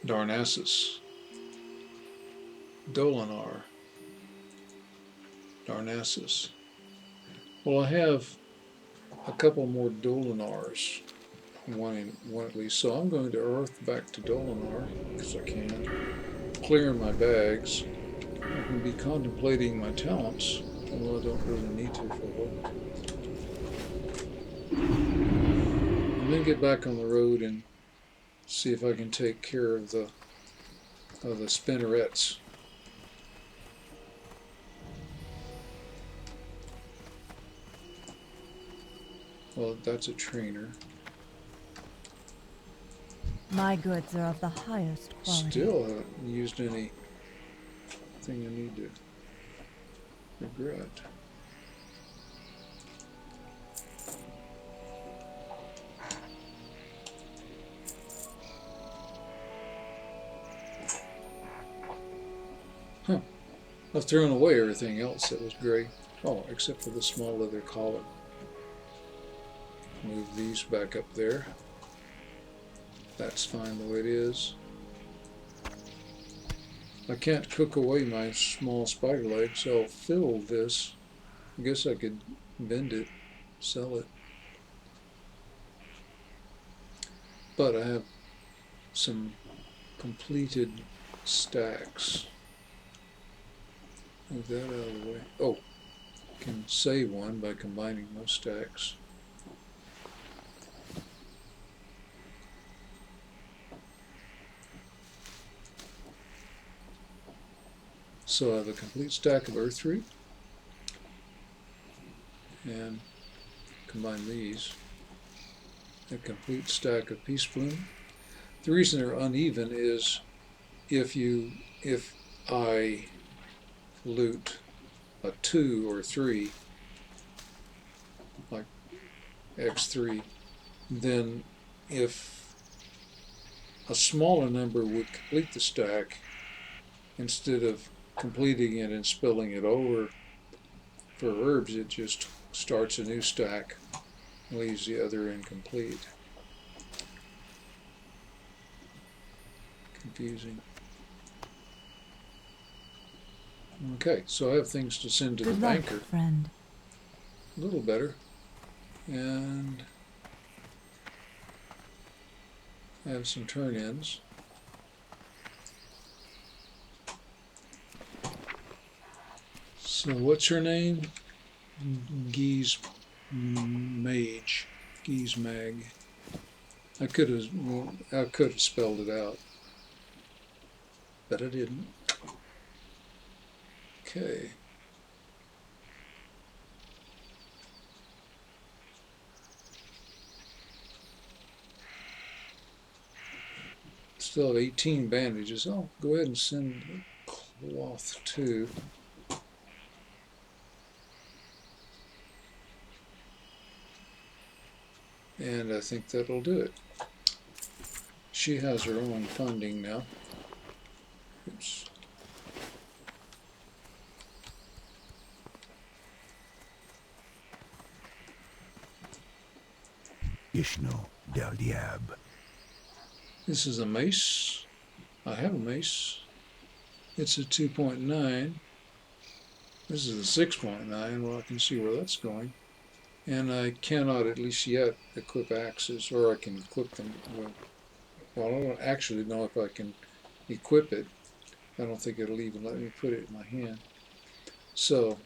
Darnassus. Dolanaar. Darnassus. Well, I have a couple more Dolanaars. One at least. So I'm going to earth back to Dolanaar because I can. Clear my bags. I can be contemplating my talents, although I don't really need to for a while. And then get back on the road and see if I can take care of the spinnerets. Well, that's a trainer.
My goods are of the highest quality.
Still haven't used anything I need to regret. Huh. I've thrown away everything else that was great. Oh, except for the small leather collar. Move these back up there. That's fine the way it is. I can't cook away my small spider leg, so I'll fill this. I guess I could vend it, sell it. But I have some completed stacks. Move that out of the way. Oh, can save one by combining those stacks. So I have a complete stack of earth root, and combine these. A complete stack of peace bloom. The reason they're uneven is if I loot a 2 or 3, like X3, then if a smaller number would complete the stack, instead of completing it and spilling it over for herbs, it just starts a new stack and leaves the other incomplete. Confusing. Okay, so I have things to send to the
Good luck,
banker.
friend.
A little better. And I have some turn-ins. So what's her name? Geez Mage. Geez Mag. I could have spelled it out, but I didn't. Okay. Still have 18 bandages. I'll go ahead and send cloth too. And I think that'll do it. She has her own funding now. Oops.
Ishno del Diab.
This is a mace. I have a mace. It's a 2.9. This is a 6.9. Well, I can see where that's going. And I cannot, at least yet, equip axes, or I can equip them. Well, I don't actually know if I can equip it. I don't think it'll even let me put it in my hand. So,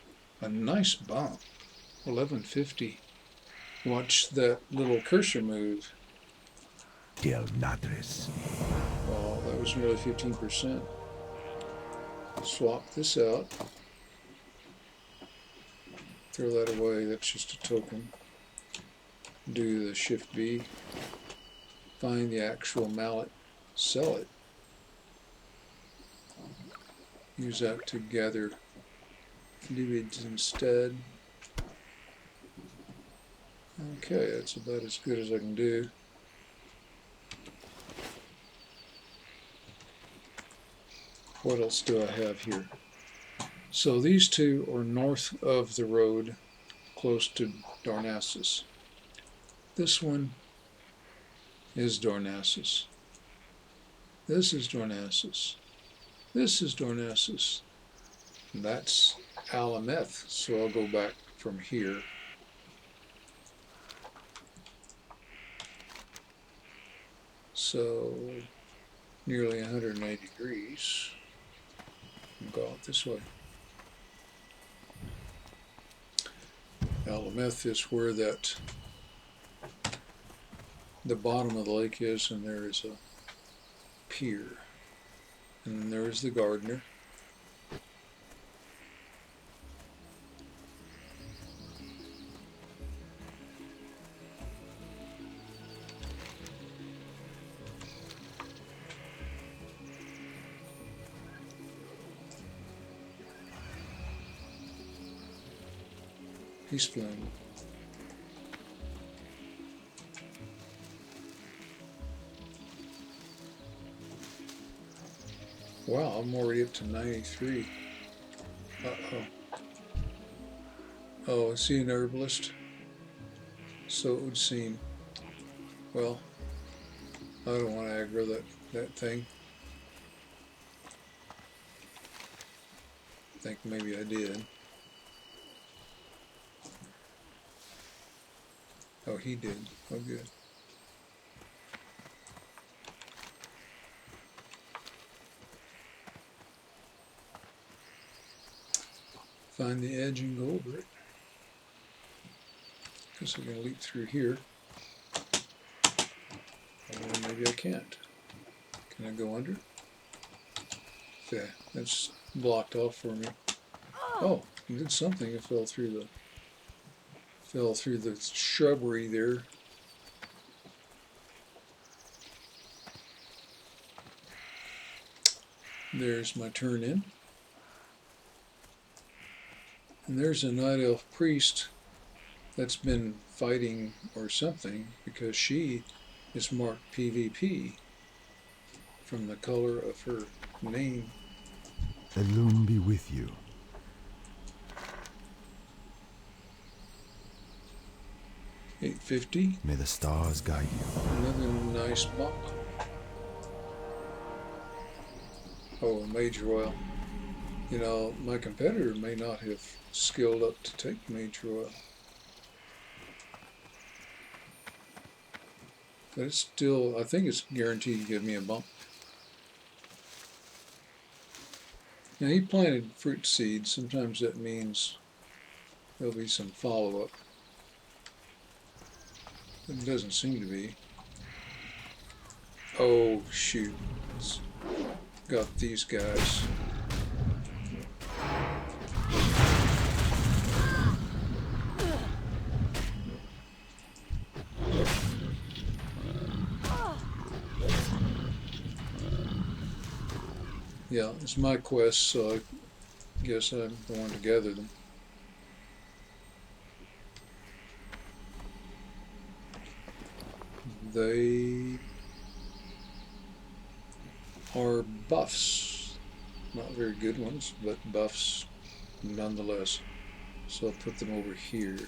a nice bump. 1150. Watch that little cursor move.
Del Nadres.
Oh, that was nearly 15%. Swap this out. Throw that away, that's just a token. Do the Shift B. Find the actual mallet. Sell it. Use that to gather fluids instead. Okay, that's about as good as I can do. What else do I have here? So these two are north of the road, close to Darnassus. This one is Darnassus. This is Darnassus. This is Darnassus. That's Alameth, so I'll go back from here. So nearly 180 degrees. And go out this way. Alameth is where that the bottom of the lake is, and there is a pier. And then there is the gardener. Peace Bloom. Wow, I'm already up to 93. Uh-oh. Oh, I see an herbalist. So it would seem. Well, I don't want to aggro that thing. I think maybe I did. Oh, he did. Oh, good. Find the edge and go over it. Guess I'm going to leap through here. Or maybe I can't. Can I go under? Yeah, that's blocked off for me. Oh, it did something. It fell through the shrubbery there. There's my turn in. And there's a Night Elf priest that's been fighting or something, because she is marked PvP from the color of her name.
Elune be with you.
$8.50.
May the stars guide you.
Another nice bump. Oh, a Mage Royal. You know, my competitor may not have skilled up to take Mage Royal. But it's still, I think it's guaranteed to give me a bump. Now, he planted fruit seeds. Sometimes that means there'll be some follow-up. It doesn't seem to be. Oh, shoot. It's got these guys. Yeah, it's my quest, so I guess I'm going to gather them. They are buffs. Not very good ones, but buffs nonetheless. So I'll put them over here.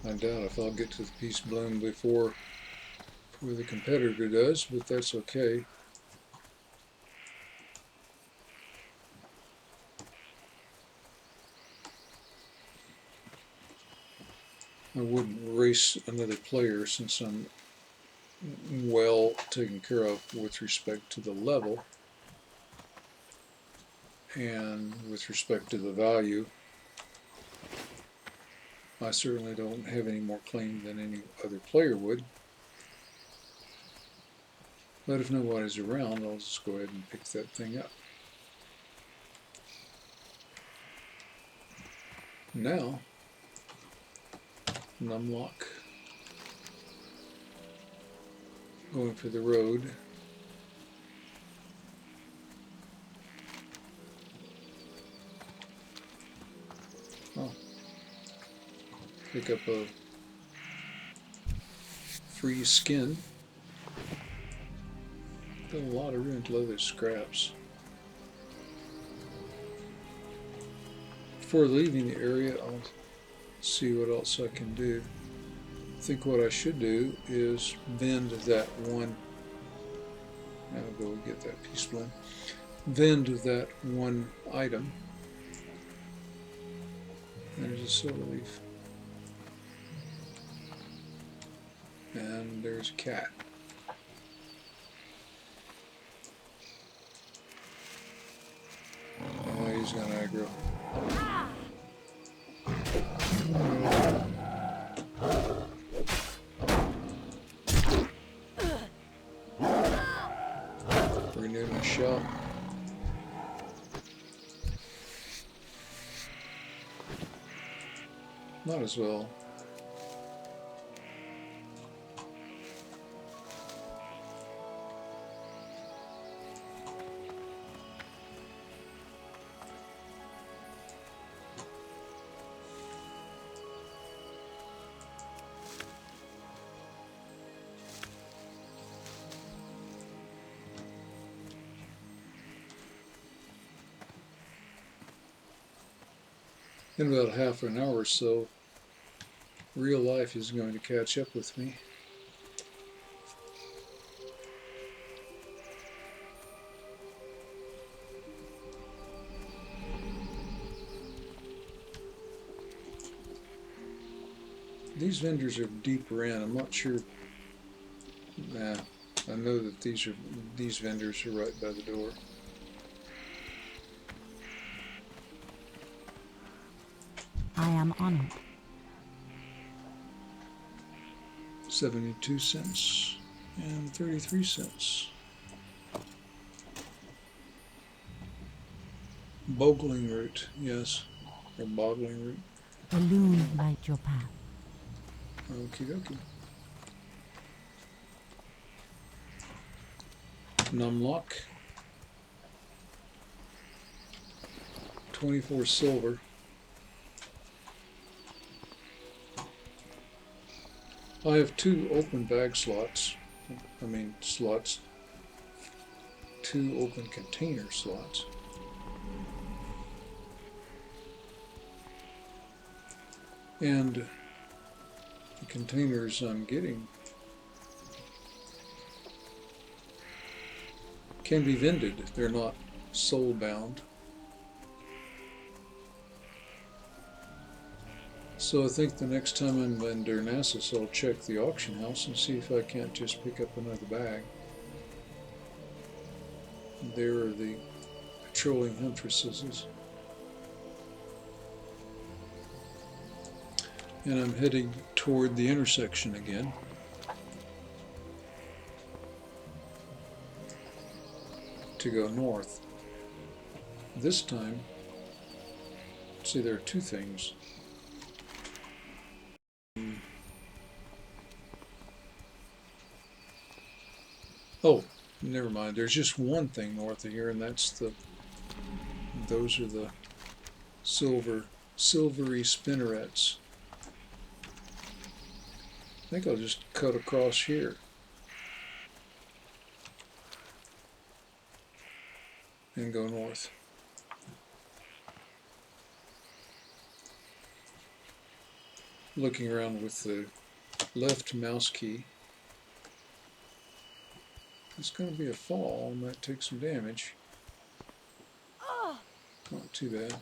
I doubt if I'll get to the Peace Bloom before the competitor does, but that's okay. I wouldn't race another player since I'm well taken care of with respect to the level and with respect to the value. I certainly don't have any more claim than any other player would. But if nobody's around, I'll just go ahead and pick that thing up. Now, Numlock. Going for the road. Oh. Pick up a free skin. Got a lot of ruined leather scraps. Before leaving the area, I'll see what else I can do. I think what I should do is vend that one. I'll go get that Peace Bloom. Vend that one item. There's a silver leaf. And there's a cat. Oh, he's gonna aggro. Renew my shot. Might as well. In about half an hour or so, real life is going to catch up with me. These vendors are deeper in. I'm not sure. Nah, I know that these vendors are right by the door.
I am on it.
72 cents and 33 cents. Bogling root, yes. Or boggling root.
The loon light your path.
Okie dokie. Numlock. 24 silver. I have 2 open bag slots. I mean slots. 2 open container slots. And the containers I'm getting can be vended. They're not soul bound. So I think the next time I'm in Darnassus, I'll check the auction house and see if I can't just pick up another bag. There are the patrolling huntresses. And I'm heading toward the intersection again. To go north. This time, see, there are 2 things. Oh, never mind. There's just one thing north of here, and that's those are the silvery spinnerets. I think I'll just cut across here. And go north. Looking around with the left mouse key. It's going to be a fall. I might take some damage. Not too bad.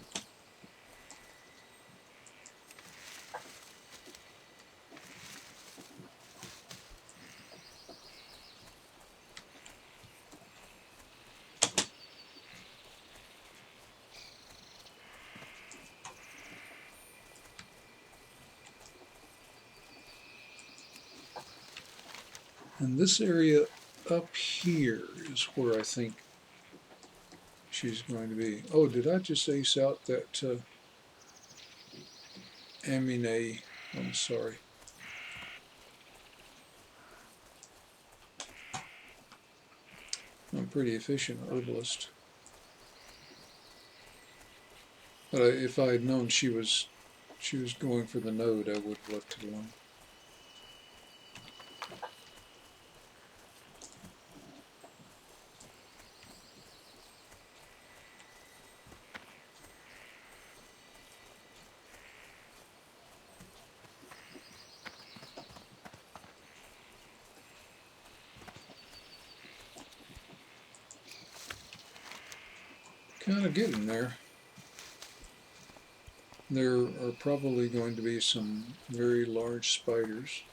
And this area up here is where I think she's going to be. Oh, did I just ace out that Amine? I'm sorry. I'm a pretty efficient herbalist. But if I had known she was going for the node, I would have left it alone. Kind of getting there. There are probably going to be some very large spiders.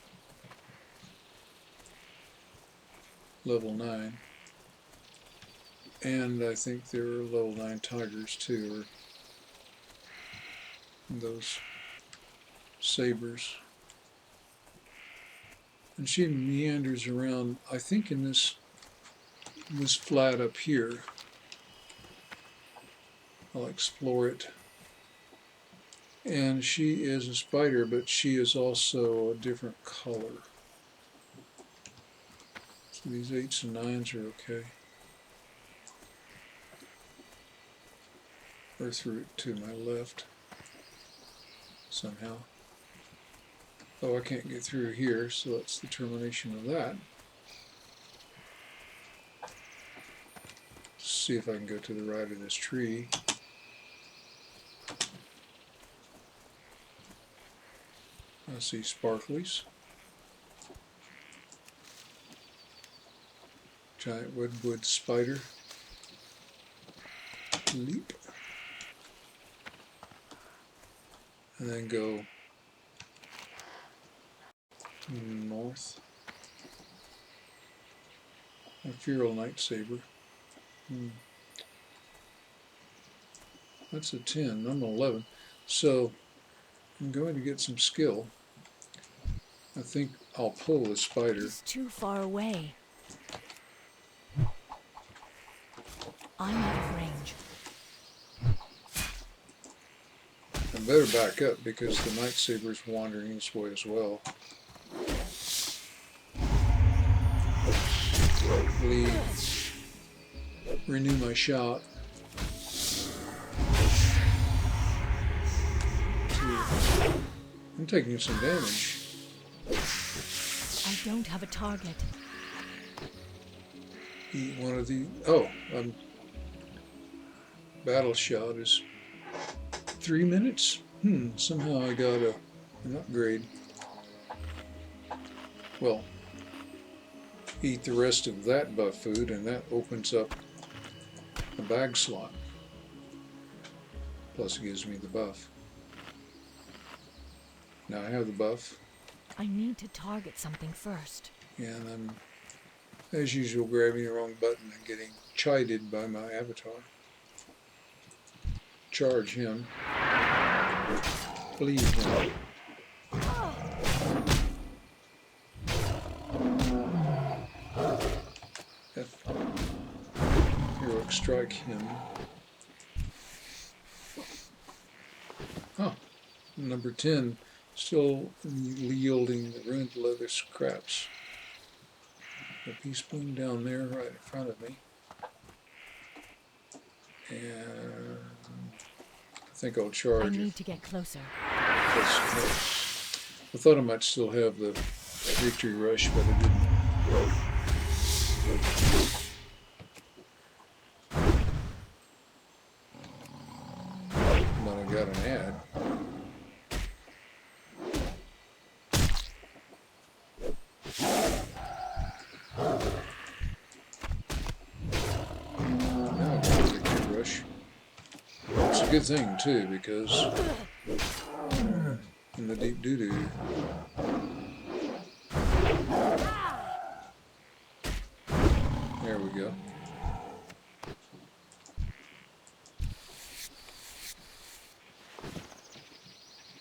Level 9. And I think there are level 9 tigers too, or those sabers. And she meanders around, I think in this flat up here. I'll explore it. And she is a spider, but she is also a different color. So these 8s and 9s are okay. Earth root to my left. Somehow. Oh, I can't get through here, so that's the termination of that. See if I can go to the right of this tree. I see sparklies. Giant wood spider. Leap. And then go north. A feral night saber. That's a 10. I'm an 11. So I'm going to get some skill. I think I'll pull the spider.
He's too far away. I'm out of range.
better back up because the Night Saber's wandering this way as well. Leave. Renew my shot. 2. I'm taking some damage.
I don't have a target.
Eat one of the... Oh, battle shot is 3 minutes. Somehow I got an upgrade. Well, eat the rest of that buff food and that opens up a bag slot. Plus it gives me the buff. Now I have the buff.
I need to target something first.
And I'm, as usual, grabbing the wrong button and getting chided by my avatar. Charge him. Leave him. Heroic strike him. Oh, number 10. Still yielding the ruined leather scraps. A piece bloom down there right in front of me. And I think I'll charge.
I need to get closer.
I thought I might still have the victory rush, but I didn't. But I got an ad. It's a good thing too, because in the deep doo-doo, there we go.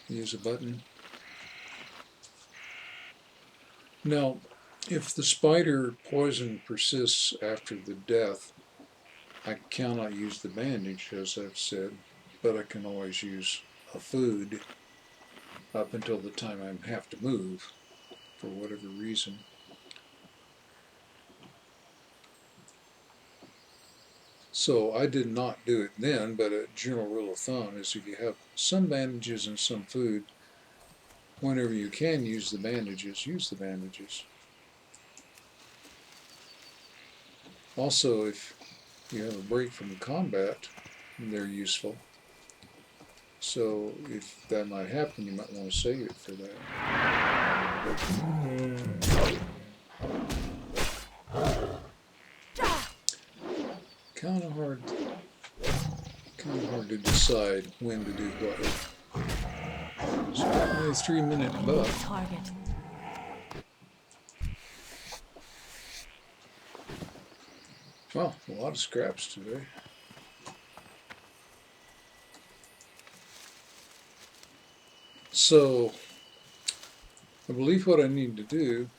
Use a button. Now, if the spider poison persists after the death, I cannot use the bandage, as I've said, but I can always use a food up until the time I have to move, for whatever reason. So I did not do it then, but a general rule of thumb is if you have some bandages and some food, whenever you can use the bandages, use the bandages. Also, if you have a break from combat, they're useful. So if that might happen, you might want to save it for that. Kind of hard to decide when to do what. So only a 3-minute buff.
Target.
Well, a lot of scraps today. So, I believe what I need to do,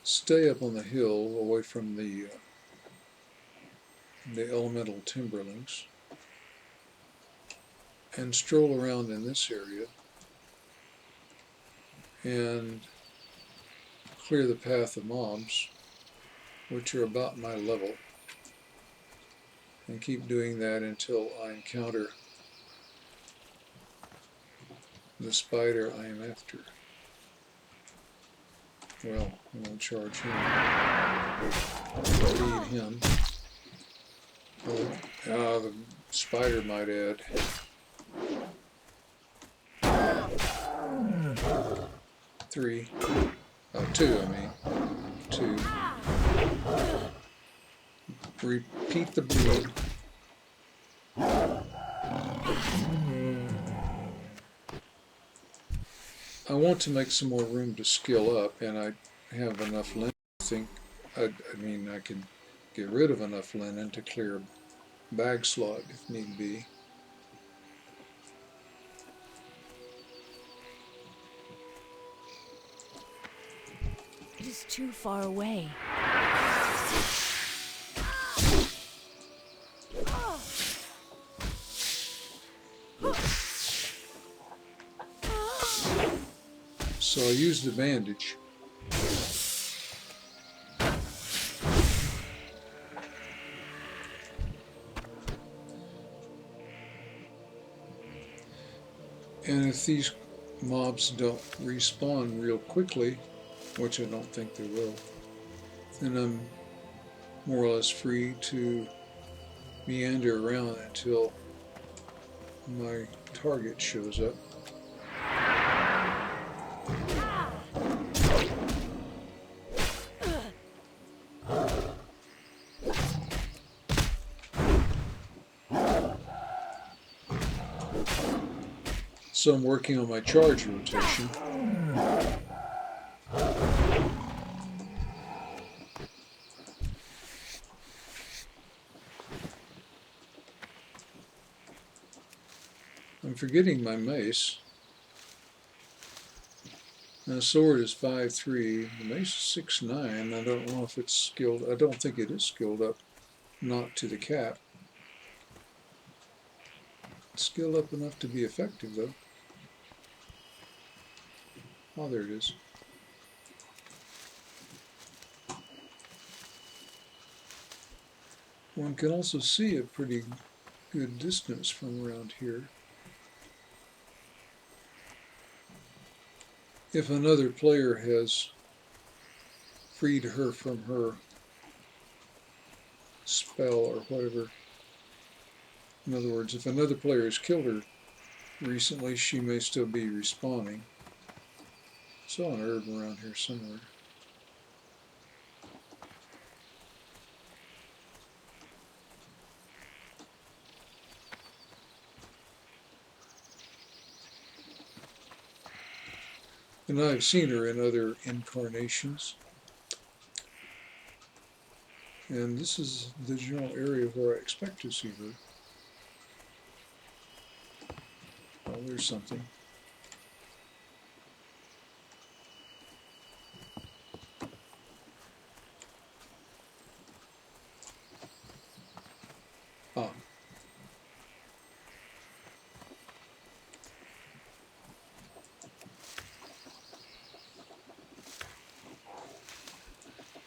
stay up on the hill away from the elemental timberlings and stroll around in this area and clear the path of mobs, which are about my level, and keep doing that until I encounter the spider I am after. Well, I won't charge him. I'll lead him. The spider might add. Two, I mean. 2. Repeat the bleed. I want to make some more room to skill up, and I have enough linen. I think, I can get rid of enough linen to clear a bag slot if need be.
It is too far away.
use the bandage. And if these mobs don't respawn real quickly, which I don't think they will, then I'm more or less free to meander around until my target shows up. So I'm working on my charge rotation. I'm forgetting my mace. Now, the sword is 5.3, the mace is 6.9. I don't know if it's skilled. I don't think it is skilled up, not to the cap. It's skilled up enough to be effective, though. Oh, there it is. One can also see a pretty good distance from around here. If another player has freed her from her spell or whatever. In other words, if another player has killed her recently, she may still be respawning. Saw an herb around here somewhere. And I've seen her in other incarnations. And this is the general area where I expect to see her. Oh, there's something. Ah.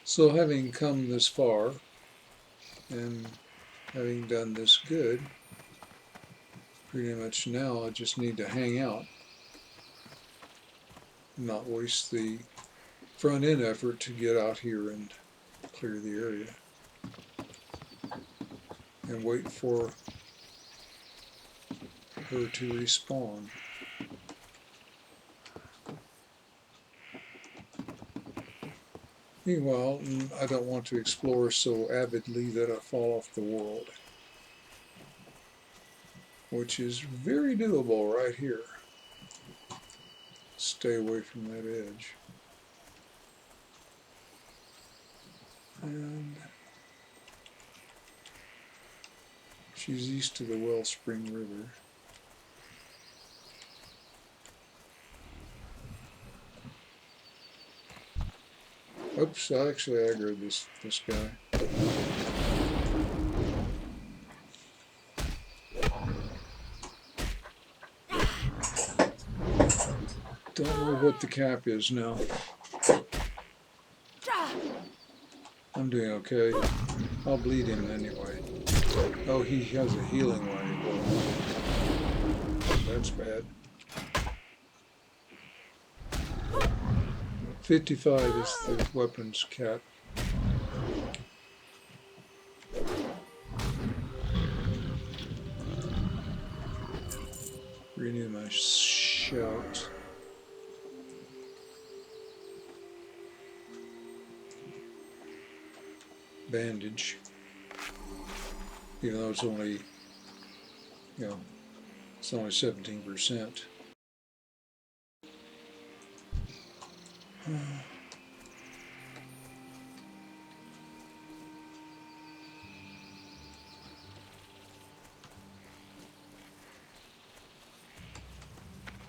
So having come this far, and having done this good, pretty much now I just need to hang out, not waste the front end effort to get out here and clear the area, and wait for her to respawn. Meanwhile, I don't want to explore so avidly that I fall off the world, which is very doable right here. Stay away from that edge. And she's east of the Wellspring River. Oops, I actually aggroed this guy. Don't know what the cap is now. I'm doing okay. I'll bleed him anyway. Oh, he has a healing way. That's bad. 55 is the weapons cap. Renew my shout. Bandage. Even though it's only, it's only 17%.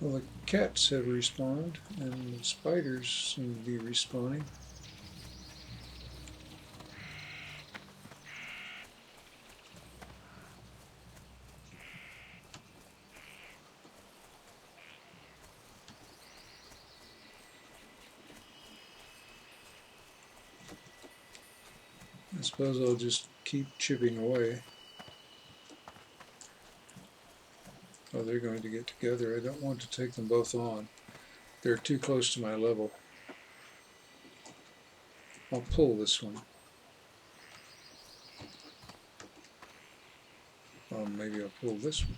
Well, the cats have respawned, and the spiders seem to be respawning. suppose I'll just keep chipping away. Oh, they're going to get together. I don't want to take them both on. They're too close to my level. I'll pull this one. Maybe I'll pull this one.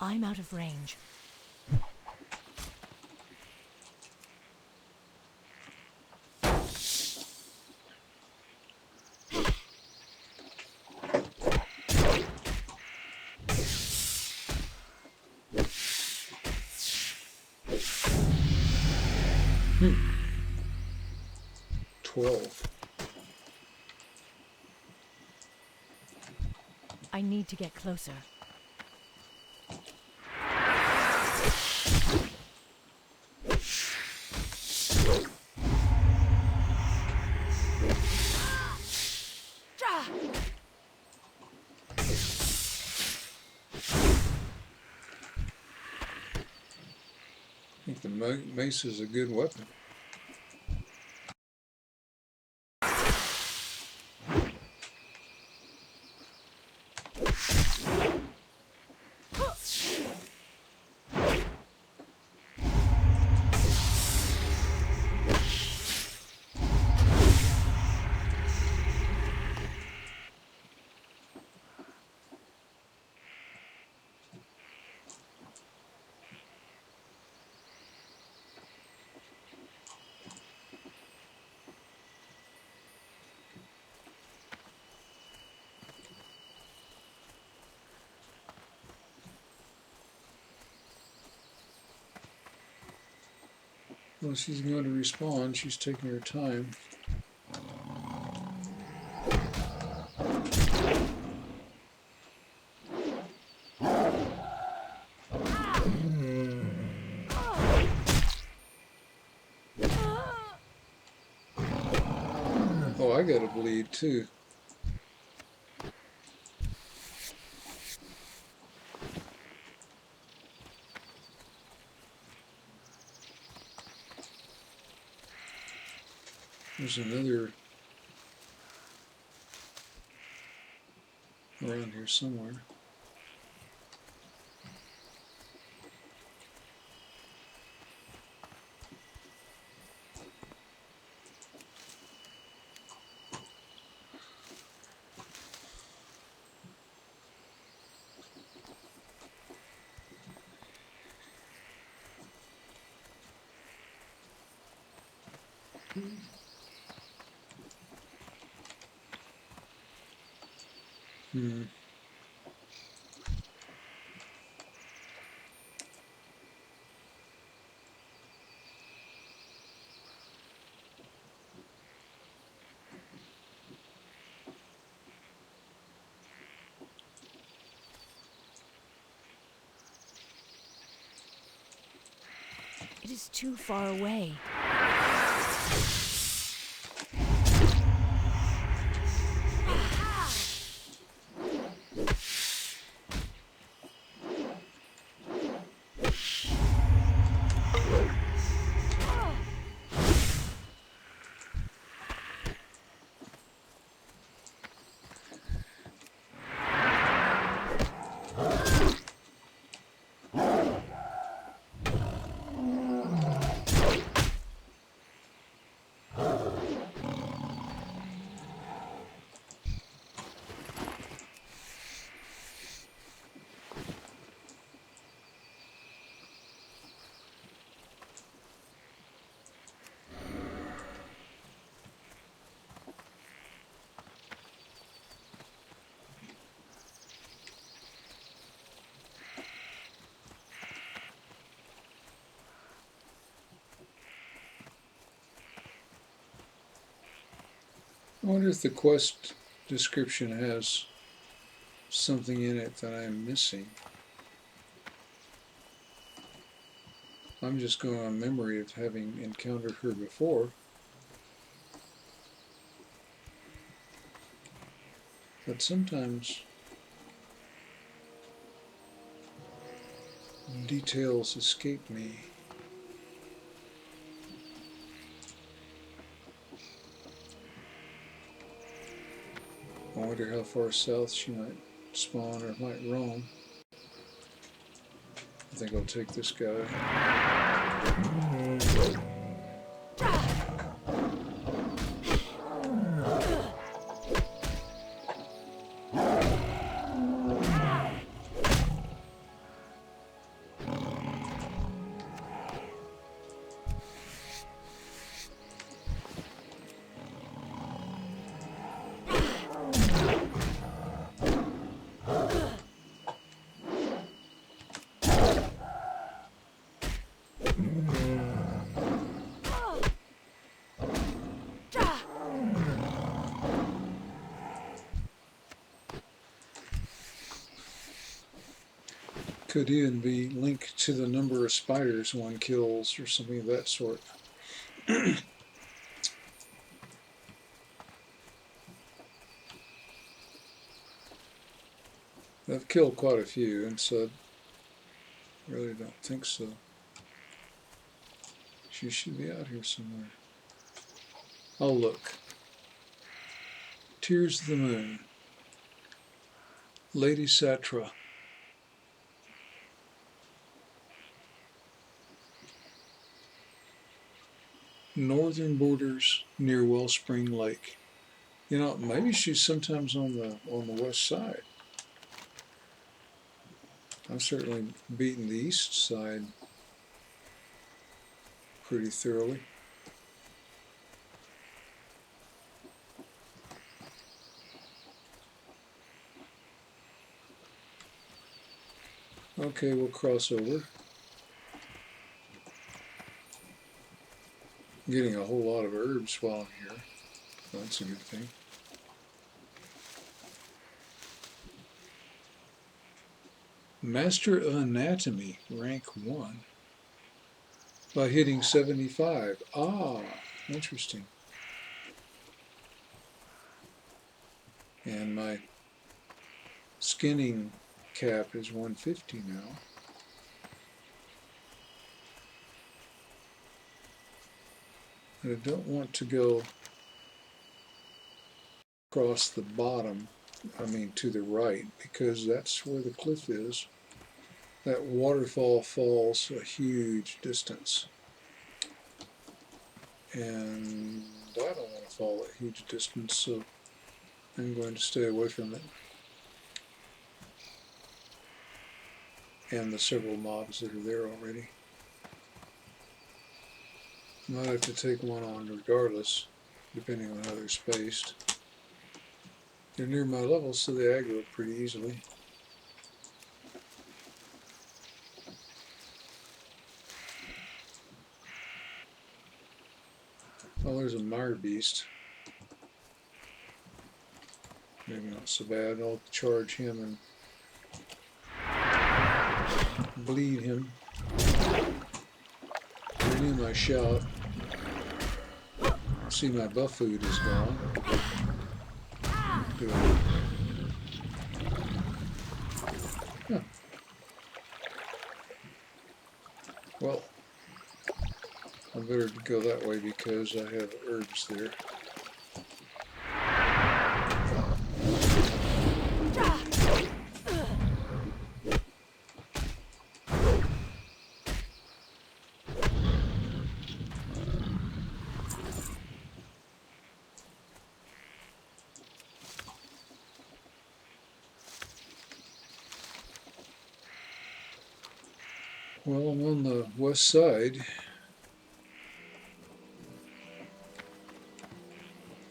I'm out of range.
Hmm. 12.
I need to get closer.
I think the mace is a good weapon. Well, she's going to respawn. She's taking her time. Oh, I got to bleed too. There's another around here somewhere. Hmm.
It is too far away. I wonder if the quest description has something in it that I'm missing. I'm just going on memory of having encountered her before. But sometimes
details escape me. I wonder how far south she might spawn or might roam. I think I'll take this guy. Could even be linked to the number of spiders one kills or something of that sort. I've killed quite a few, and so I really don't think so. She should be out here somewhere. I'll look. Tears of the Moon. Lady Satra. Northern borders near Wellspring Lake. You know, maybe she's sometimes on the west side. I've certainly beaten the east side pretty thoroughly. Okay, we'll cross over. I'm getting a whole lot of herbs while I'm here. That's a good thing. Master of Anatomy, rank 1. By hitting 75. Ah, interesting. And my skinning cap is 150 now. And I don't want to go across the bottom, to the right, because that's where the cliff is. That waterfall falls a huge distance. And I don't want to fall a huge distance, so I'm going to stay away from it. And the several mobs that are there already. Might have to take one on regardless, depending on how they're spaced. They're near my level, so they aggro pretty easily. Oh, there's a mire beast. Maybe not so bad. I'll charge him and bleed him. Renew my shout. See, my buff food is gone. Good. Huh. Well, I better go that way because I have herbs there. Well, I'm on the west side.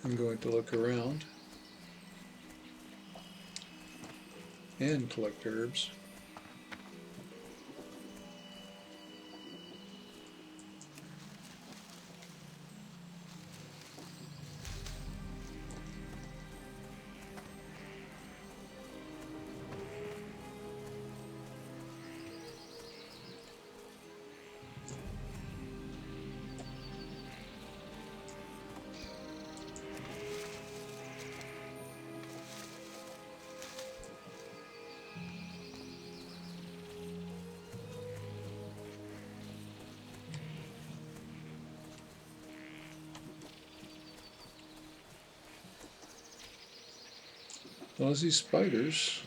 I'm going to look around and collect herbs. Well, I see spiders.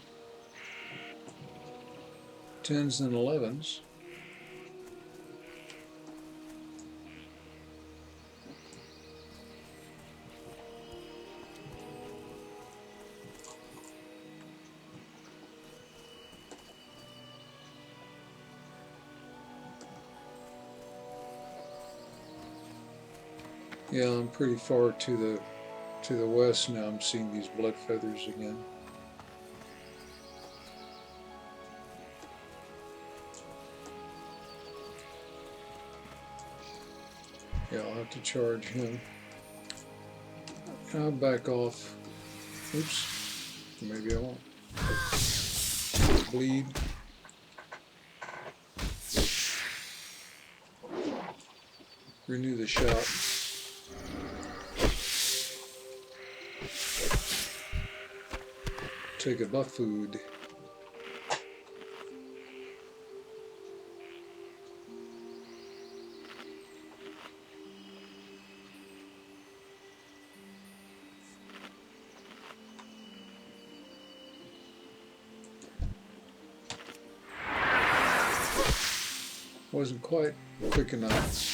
10s and 11s. Yeah, I'm pretty far to the west now. I'm seeing these blood feathers again. Yeah, I'll have to charge him. I'll back off. Oops. Maybe I won't. Bleed. Renew the shot. Take a buff food. Wasn't quite quick enough.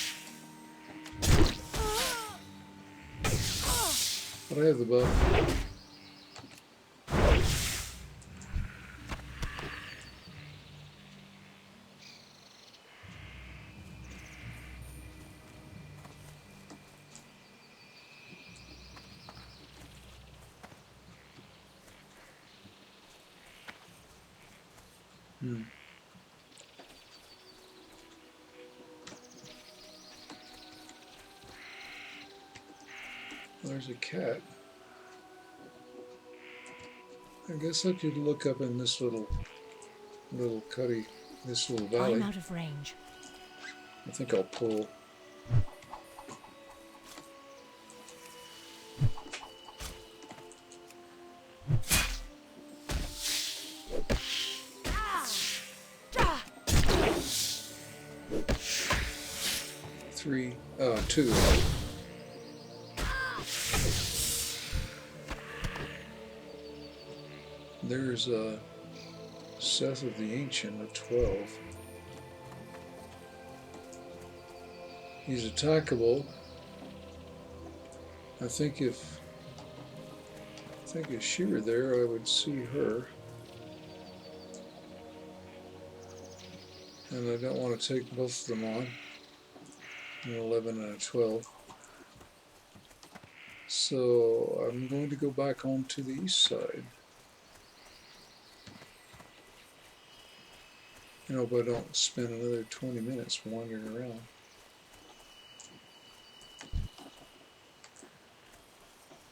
But I have the buff. There's a cat. I guess I could look up in this little cutty, this little valley.
I'm out of range.
I think I'll pull. Two. There's Seth of the Ancient of 12. He's attackable. I think if she were there, I would see her. And I don't want to take both of them on. An 11 and a 12. So I'm going to go back on to the east side. I hope I don't spend another 20 minutes wandering around.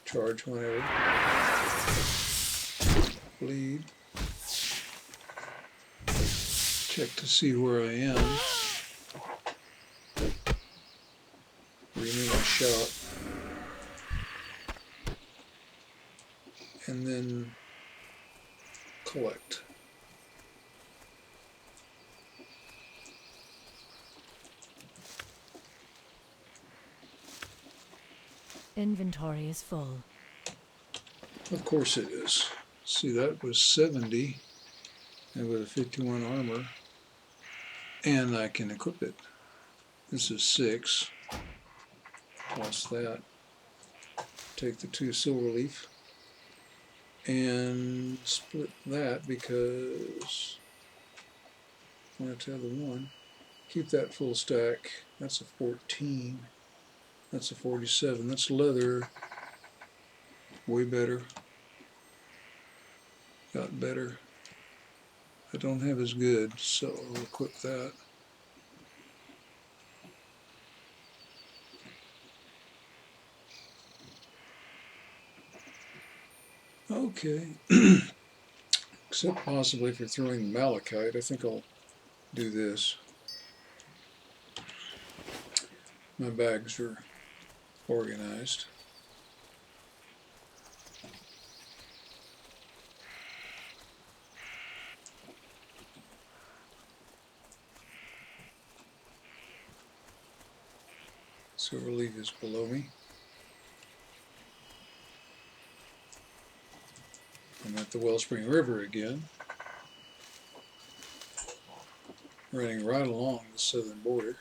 Charge whenever. Bleed. Check to see where I am. Renew my shot. And then collect.
Inventory is full.
Of course it is. See, that was 70 and with a 51 armor. And I can equip it. This is 6. Plus that. Take the 2 silver leaf and split that because I want to have the 1. Keep that full stack. That's a 14. That's a 47. That's leather. Way better. Got better. I don't have as good, so I'll equip that. Okay. Except possibly for throwing malachite. I think I'll do this. My bags are organized. Silver leaf is below me. I'm at at the Wellspring River again, running right along the southern border.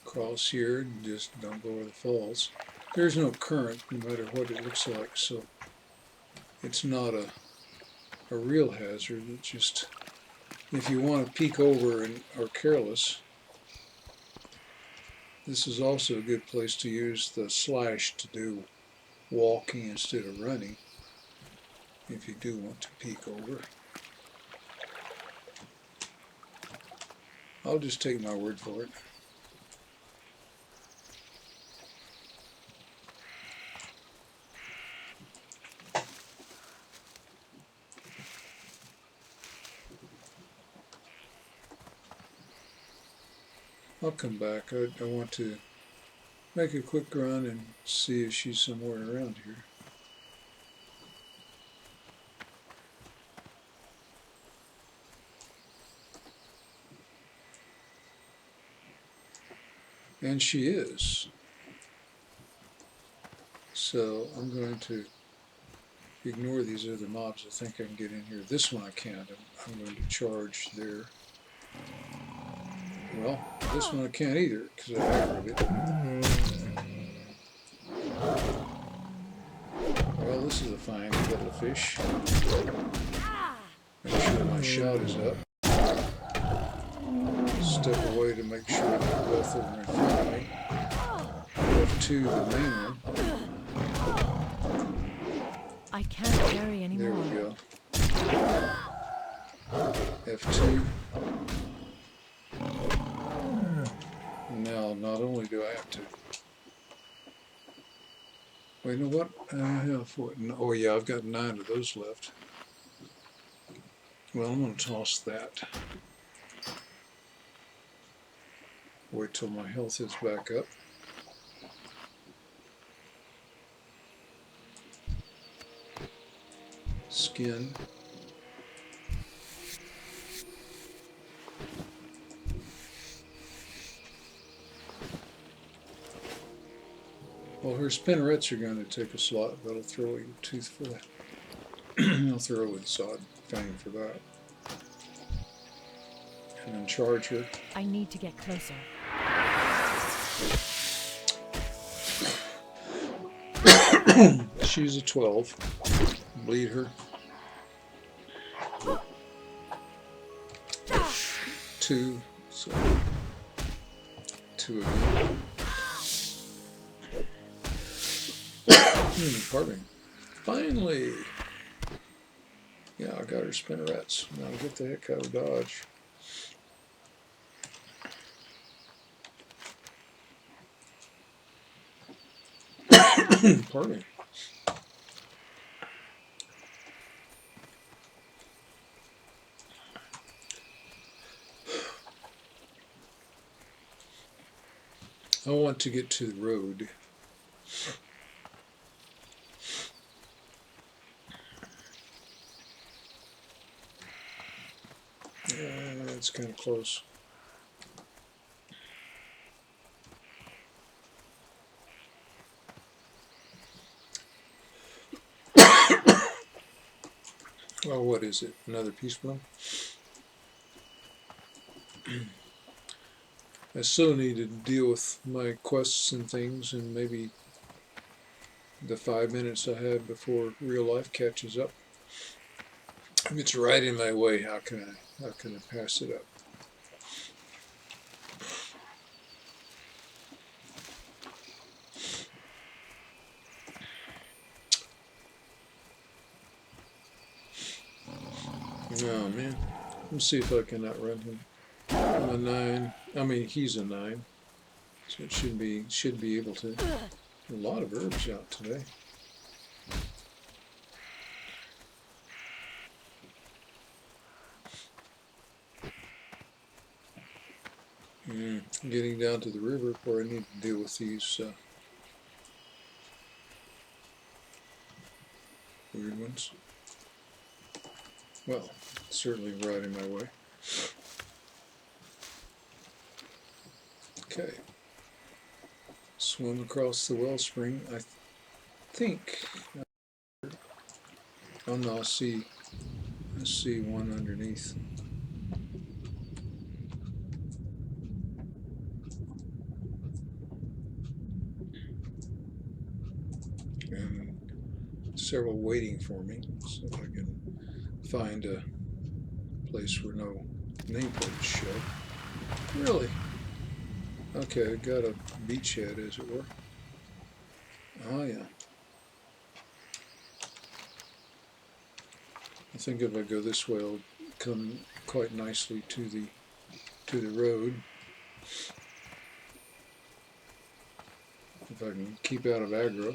Cross here and just don't go over the falls. There's no current, no matter what it looks like, so it's not a real hazard. It's just, if you want to peek over and are careless, this is also a good place to use the slash to do walking instead of running, if you do want to peek over. I'll just take my word for it. I'll come back. I want to make a quick run and see if she's somewhere around here. And she is. So I'm going to ignore these other mobs. I think I can get in here. This one I can't. I'm going to charge there. Well, this one I can't either because I aggroed it. Well, this is a fine little fish. Make sure my shot is up. Step away to make sure that both of them are in front of me. F2 the main one.
I can't carry anymore.
There we go. F2. Now, not only do I have to... Wait, you know what? I have what? Oh yeah, I've got 9 of those left. Well, I'm going to toss that. Wait till my health is back up. Skin. Well, her spinnerets are going to take a slot. That'll throw a toothful. I'll throw with sod fang for that. And then charge her.
I need to get closer.
She's a 12. Bleed her. 2. So 2 again. Pardon me. Finally! Yeah, I got her spinnerets. Now get the heck out of Dodge. Pardon me. I want to get to the road. That's kind of close. Well, what is it? Another peace bloom? I still need to deal with my quests and things, and maybe the 5 minutes I have before real life catches up. If it's right in my way, how can I pass it up? Oh man, let's see if I can outrun him. I'm a 9. I mean, he's a 9, so it should be able to. A lot of herbs out today. Getting down to the river where I need to deal with these weird ones. Well, certainly right in my way. Okay. Swim across the wellspring. I think
Oh no, I see one underneath. And several waiting for me, so I can find a place where no nameplates show. Really? Okay, I got a beachhead, as it were. Oh yeah. I think if I go this way, I'll come quite nicely to the road. If I can keep out of aggro.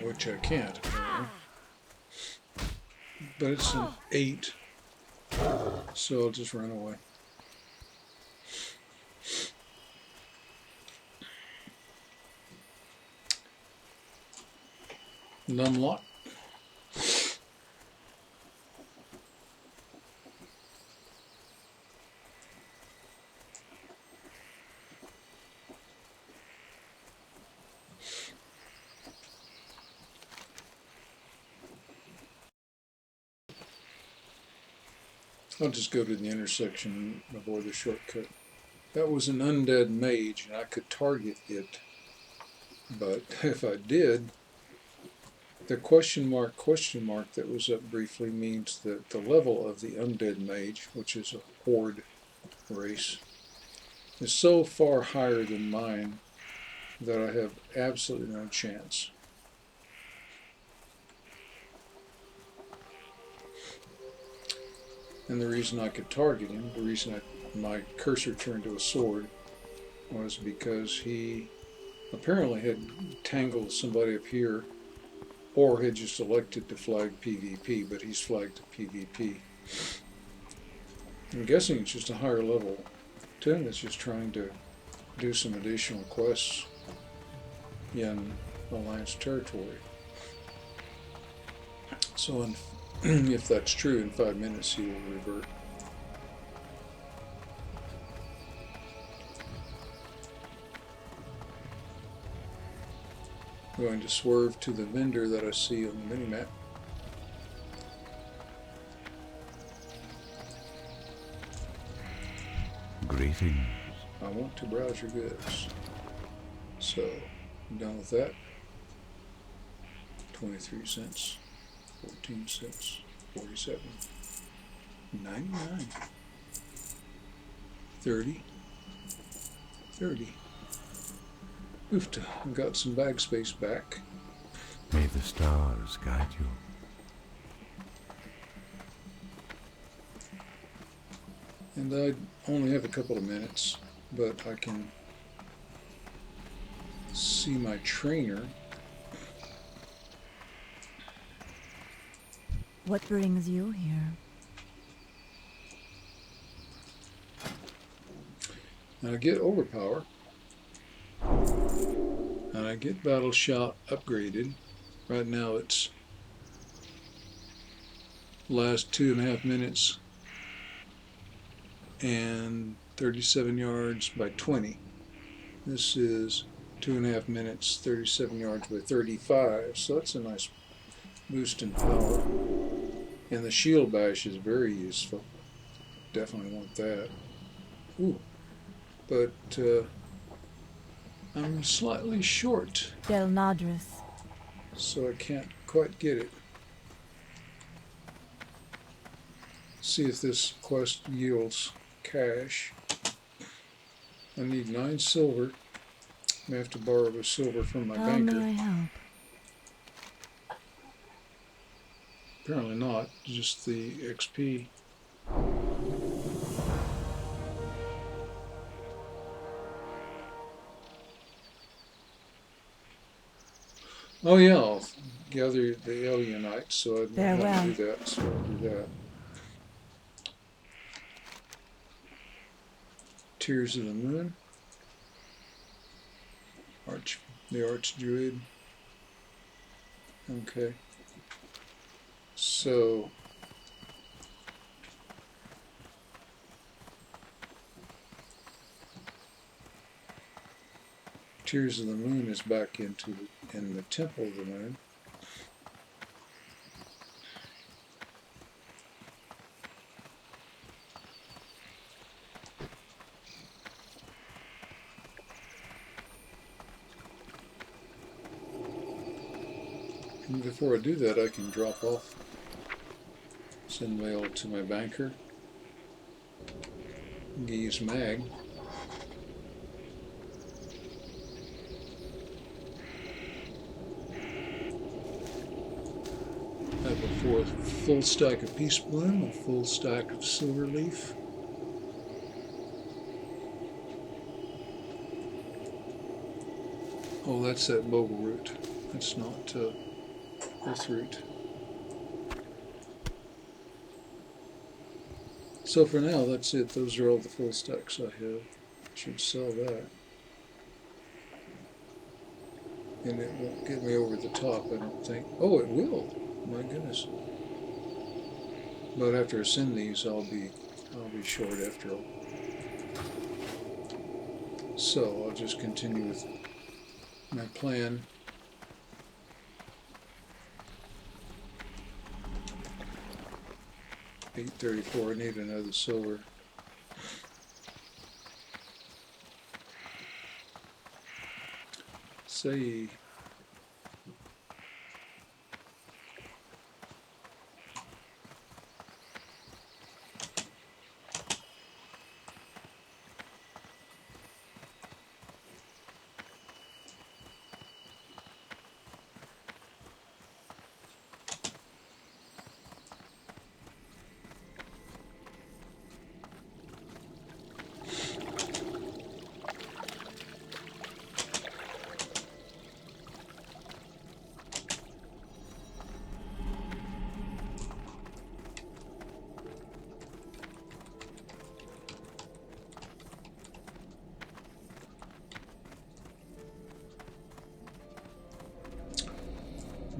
Which I can't, apparently. But it's an 8, so I'll just run away. Numlock. I'll just go to the intersection and avoid the shortcut. That was an undead mage, and I could target it. But if I did, the question mark that was up briefly means that the level of the undead mage, which is a horde race, is so far higher than mine that I have absolutely no chance. And the reason I could target him, the reason my cursor turned to a sword, was because he apparently had tangled somebody up here, or had just elected to flag PvP, but he's flagged to PvP. I'm guessing it's just a higher level toon that's just trying to do some additional quests in Alliance territory. So if that's true, in 5 minutes he will revert. I'm going to swerve to the vendor that I see on the minimap.
Greetings.
I want to browse your goods. So, I'm done with that. 23 cents, 14 cents, 47, 99, 30, 30. Oofta, I've got some bag space back.
May the stars guide you.
And I only have a couple of minutes, but I can see my trainer.
What brings you here?
And I get overpower. And I get battle shout upgraded. Right now it's last 2.5 minutes and 37 yards by 20. This is 2.5 minutes, 37 yards by 35. So that's a nice boost in power. And the shield bash is very useful. Definitely want that. Ooh. But I'm slightly short,
Del Nadris.
so I can't quite get it. See if this quest yields cash. I need 9 silver. I have to borrow the silver from my
How
banker.
may I help?
Apparently not, just the XP. Oh yeah, I'll gather the alienites, so I'd know how to do that, so I'll do that. Tears of the Moon. The Archdruid. Okay. So Tears of the Moon is back in the Temple of the Moon. And before I do that, I can drop off, send mail to my banker, Geez Mag. I have a full stack of Peace Bloom, a full stack of Silverleaf. Oh, that's that Bogle Root. That's not Earthroot. So for now, that's it. Those are all the full stacks I have. Should sell that. And it won't get me over the top, I don't think. Oh, it will. My goodness. But after I send these, I'll be short after all. So I'll just continue with my plan. $8.34. I need another silver. Say.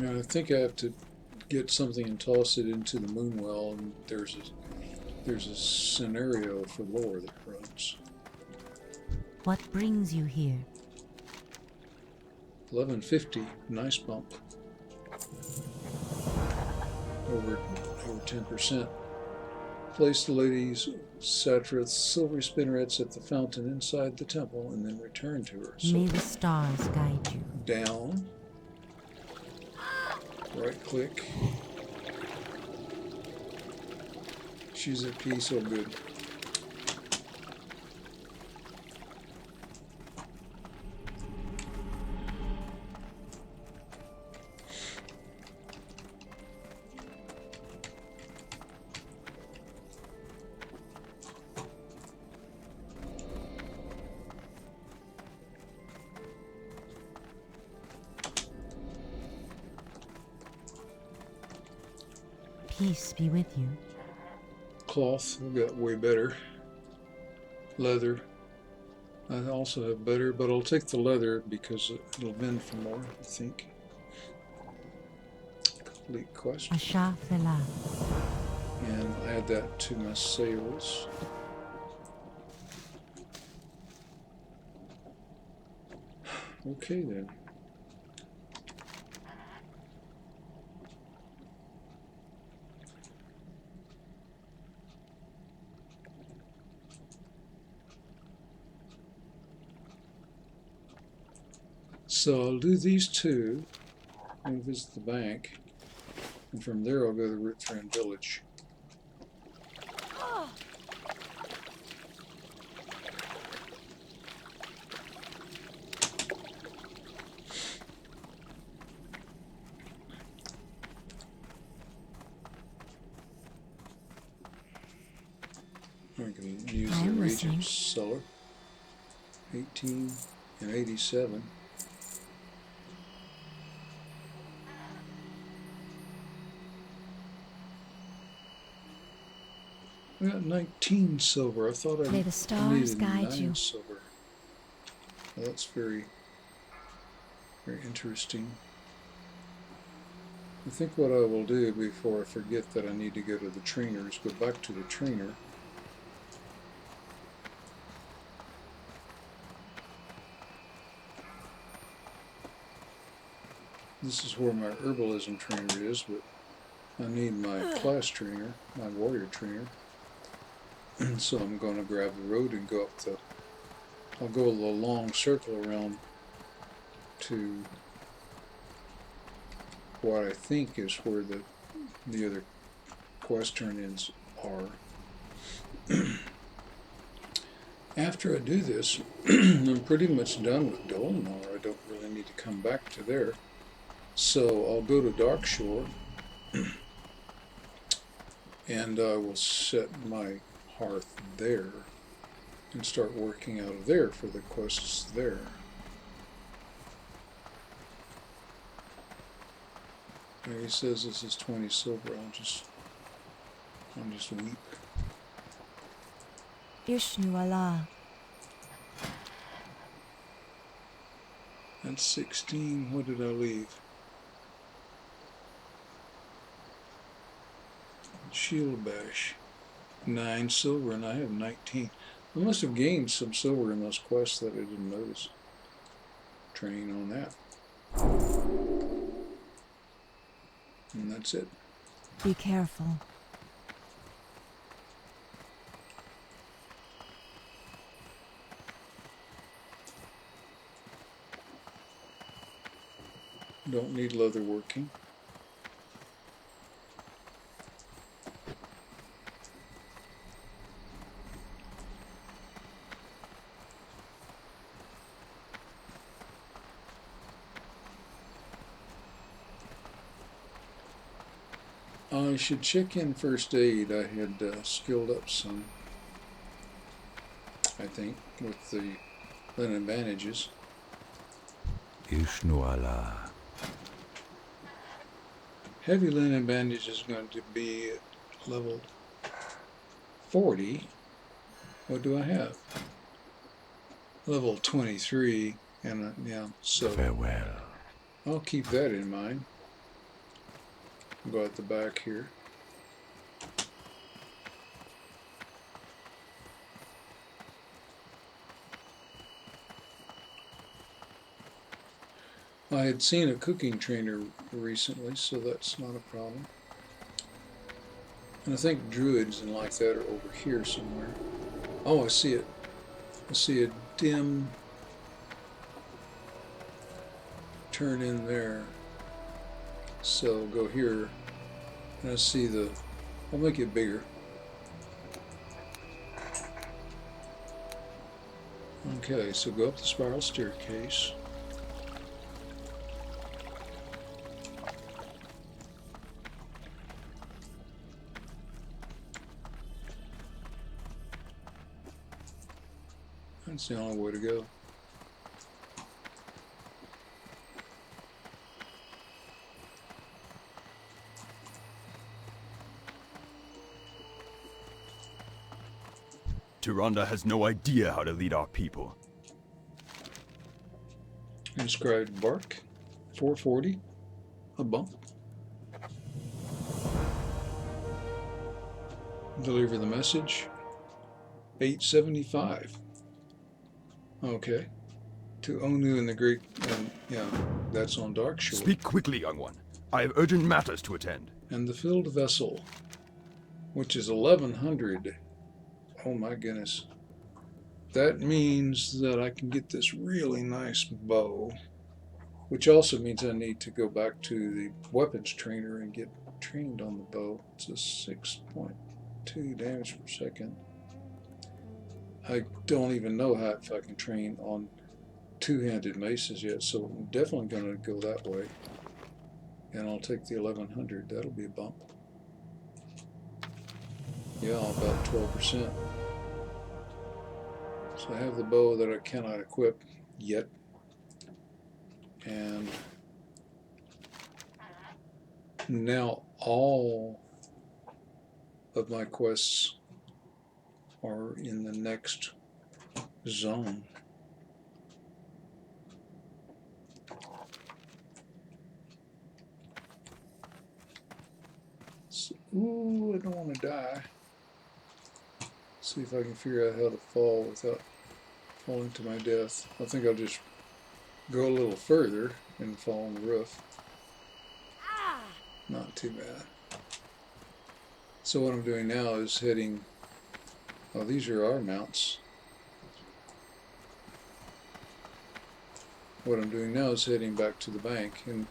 Now I think I have to get something and toss it into the Moonwell, and there's a scenario for lore that runs.
What brings you here?
1150, nice bump. Over 10%. Place the lady's Satrath's silvery spinnerets at the fountain inside the temple, and then return to her. So
May the stars guide you.
down. Right click. She's at peace, oh good.
Peace be with you.
Cloth, we got way better. Leather, I also have better, but I'll take the leather because it'll bend for more, I think. Complete quest.
Asha Fela.
And add that to my sales. Okay then. So I'll do these two and visit the bank, and from there I'll go to the Root Friend Village. I can use the Regent Cellar. 18 and 87. I got 19 silver. I thought I
May the stars
needed
guide
9
you.
silver. Well, that's very, very interesting. I think what I will do before I forget that I need to go to the trainer is go back to the trainer. This is where my herbalism trainer is, but I need my class trainer, my warrior trainer. So I'm going to grab the road and go up the, I'll go a long circle around to what I think is where the other quest turn-ins are. After I do this, I'm pretty much done with Dolanaar. I don't really need to come back to there. So I'll go to Darkshore and I will set my hearth there and start working out of there for the quests there. There he says this is 20 silver. I'll just weep.
Ishnu Allah.
That's 16. What did I leave? Shield bash. 9 silver, and I have 19. I must have gained some silver in those quests that I didn't notice. Training on that. And that's it.
Be careful.
Don't need leather working. I should check in first aid. I had skilled up some, I think, with the linen bandages.
Ishnu Allah.
Heavy linen bandage is going to be at level 40. What do I have? Level 23, and yeah, so
Farewell.
I'll keep that in mind. Go at the back here. I had seen a cooking trainer recently, so that's not a problem. And I think druids and like that are over here somewhere. Oh, I see it. I see a dim turn in there. So go here, and I see the, I'll make it bigger. Okay, so go up the spiral staircase. That's the only way to go.
Tyrande has no idea how to lead our people.
Inscribed bark, 440, a bump. Deliver the message, 875. Okay. To Onu and the Great, yeah, that's on Darkshore.
Speak quickly, young one. I have urgent matters to attend.
And the filled vessel, which is 1100. Oh my goodness. That means that I can get this really nice bow, which also means I need to go back to the weapons trainer and get trained on the bow. It's a 6.2 damage per second. I don't even know how if I can train on two-handed maces yet, so I'm definitely going to go that way. And I'll take the 1100. That'll be a bump. Yeah, about 12%. So I have the bow that I cannot equip yet. And now all of my quests are in the next zone. So, ooh, I don't want to die. See if I can figure out how to fall without falling to my death. I think I'll just go a little further and fall on the roof. Not too bad. So what I'm doing now is heading, oh, these are our mounts. What I'm doing now is heading back to the bank, and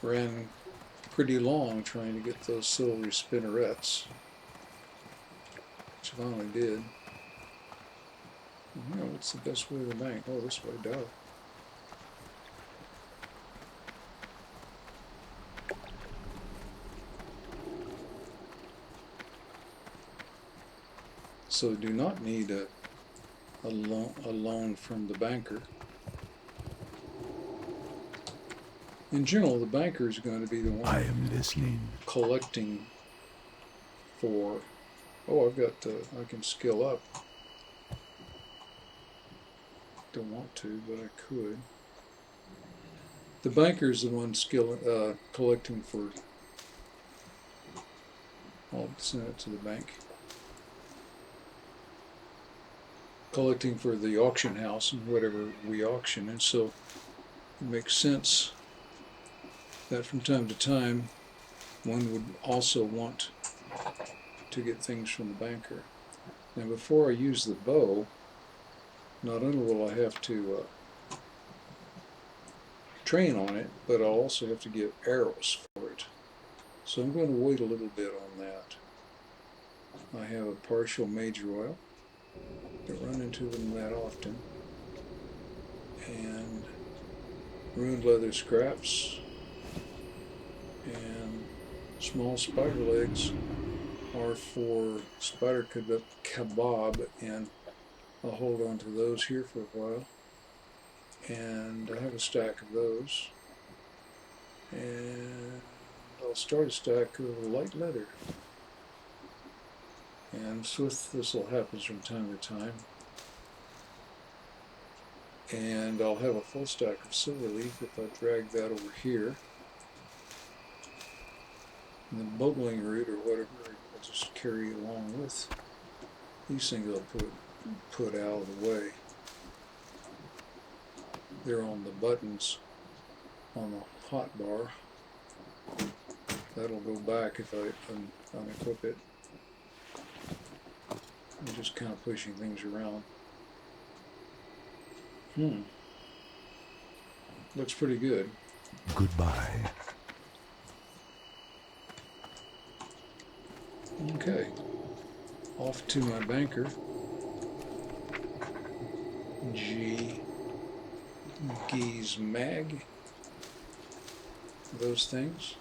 ran pretty long trying to get those silvery spinnerets, which I finally did. Yeah, what's the best way to the bank? Oh, this way, duh. So do not need a loan from the banker. In general, the banker is going to be the one
I am listening.
collecting for. Oh, I've got. I can skill up. Don't want to, but I could. The banker is the one collecting for. I'll send it to the bank. Collecting for the auction house and whatever we auction, and so it makes sense that from time to time one would also want to get things from the banker. Now before I use the bow, not only will I have to train on it, but I'll also have to get arrows for it. So I'm going to wait a little bit on that. I have a partial major oil. Don't run into them that often. And ruined leather scraps and small spider legs are for spider kebab, and I'll hold on to those here for a while. And I have a stack of those, and I'll start a stack of light leather. And Swift Thistle happens from time to time. And I'll have a full stack of silverleaf if I drag that over here. And the bugling root or whatever I'll just carry along with. These things I'll put out of the way. They're on the buttons on the hot bar. That'll go back if I unequip it. I'm just kind of pushing things around. Looks pretty good.
Goodbye.
Okay. Off to my banker. Geez mag. Those things.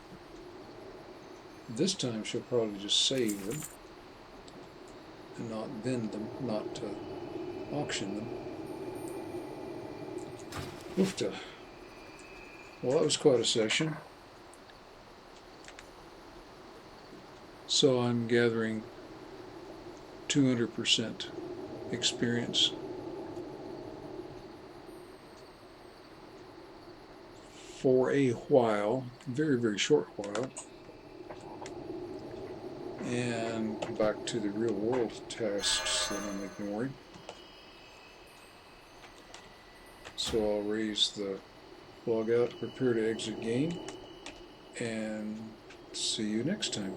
This time she'll probably just save them and not vend them, not auction them. Oofta. Well, that was quite a session. So I'm gathering 200% experience. For a while, very, very short while. And back to the real world tasks that I'm ignoring. So I'll raise the log out, prepare to exit game, and see you next time.